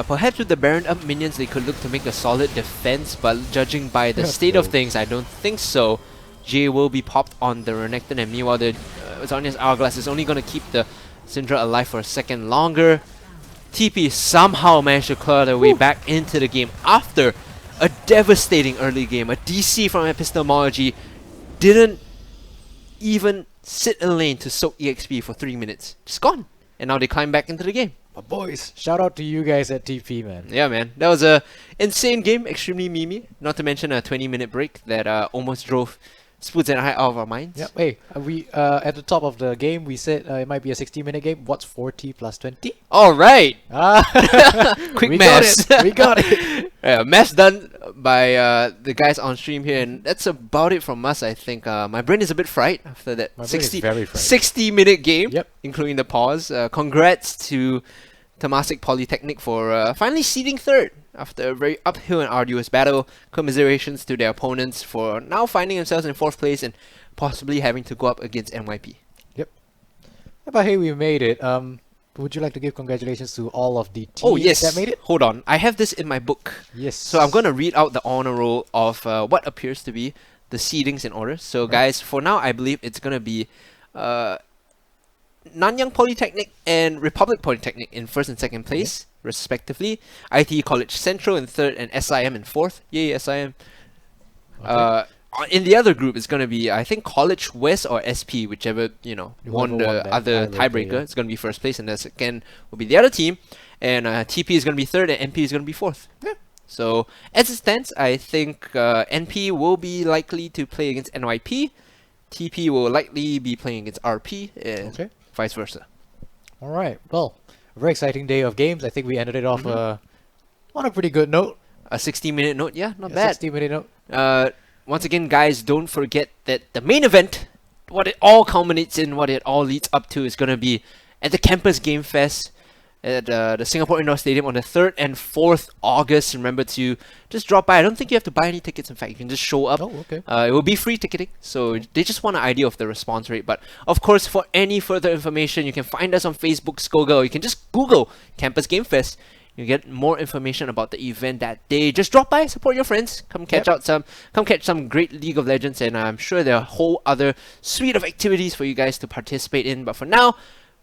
Perhaps with the Baron up minions, they could look to make a solid defense, but judging by the state of things, I don't think so. Jay will be popped on the Renekton, and meanwhile the Zhonya's Hourglass is only going to keep the Syndra alive for a second longer. TP somehow managed to claw their way back into the game after a devastating early game. A DC from Epistemology didn't even sit in lane to soak EXP for 3 minutes. Just gone. And now they climb back into the game. My boys, shout out to you guys at TP, man. Yeah, man. That was a insane game, extremely memey. Not to mention a 20-minute break that almost drove Spoods and I out of our minds. Yep. Hey, we at the top of the game we said it might be a 60-minute game. What's 40 plus 20? All right. Quick we maths. Got it. We got it. Yeah, maths done by the guys on stream here, and that's about it from us. I think my brain is a bit fried after that My brain is very fried. 60-minute game, Yep. including the pause. Congrats to Temasek Polytechnic for finally seeding third after a very uphill and arduous battle. Commiserations to their opponents for now finding themselves in 4th place and possibly having to go up against NYP. But hey, we made it. Would you like to give congratulations to all of the teams Oh yes, that made it? hold on. I have this in my book. Yes. So I'm going to read out the honor roll of what appears to be the seedings in order. So guys, for now, I believe it's going to be Nanyang Polytechnic and Republic Polytechnic in 1st and 2nd place, respectively. IT College Central in 3rd and SIM in 4th. Yay, SIM. In the other group, it's going to be, I think, College West or SP, whichever, won the other tiebreaker. Yeah. It's going to be 1st place, and the second will be the other team. And TP is going to be 3rd, and NP is going to be 4th. Yeah. So, as it stands, I think NP will be likely to play against NYP. TP will likely be playing against RP, and vice versa. All right. Well, a very exciting day of games. I think we ended it off on a pretty good note. A 60-minute note, yeah, not bad. 60-minute note. Once again, guys, don't forget that the main event, what it all culminates in, what it all leads up to, is going to be at the Campus Game Fest at the Singapore Indoor Stadium on the 3rd and 4th August. Remember to just drop by. I don't think you have to buy any tickets. In fact, you can just show up. Oh, okay. It will be free ticketing, so they just want an idea of the response rate. But of course, for any further information, you can find us on Facebook, Skoga, or you can just Google Campus Game Fest. You get more information about the event that day. Just drop by, support your friends, come catch some great League of Legends, and I'm sure there are a whole other suite of activities for you guys to participate in. But for now,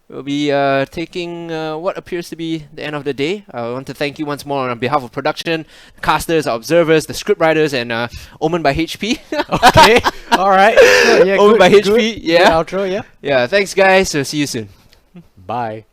we'll be taking what appears to be the end of the day. I want to thank you once more on behalf of production, the casters, our observers, the scriptwriters, and Omen by HP. Okay. All right. Sure, yeah, Omen good, by good. HP. Yeah. Outro. Yeah. Yeah. Thanks, guys. So see you soon. Bye.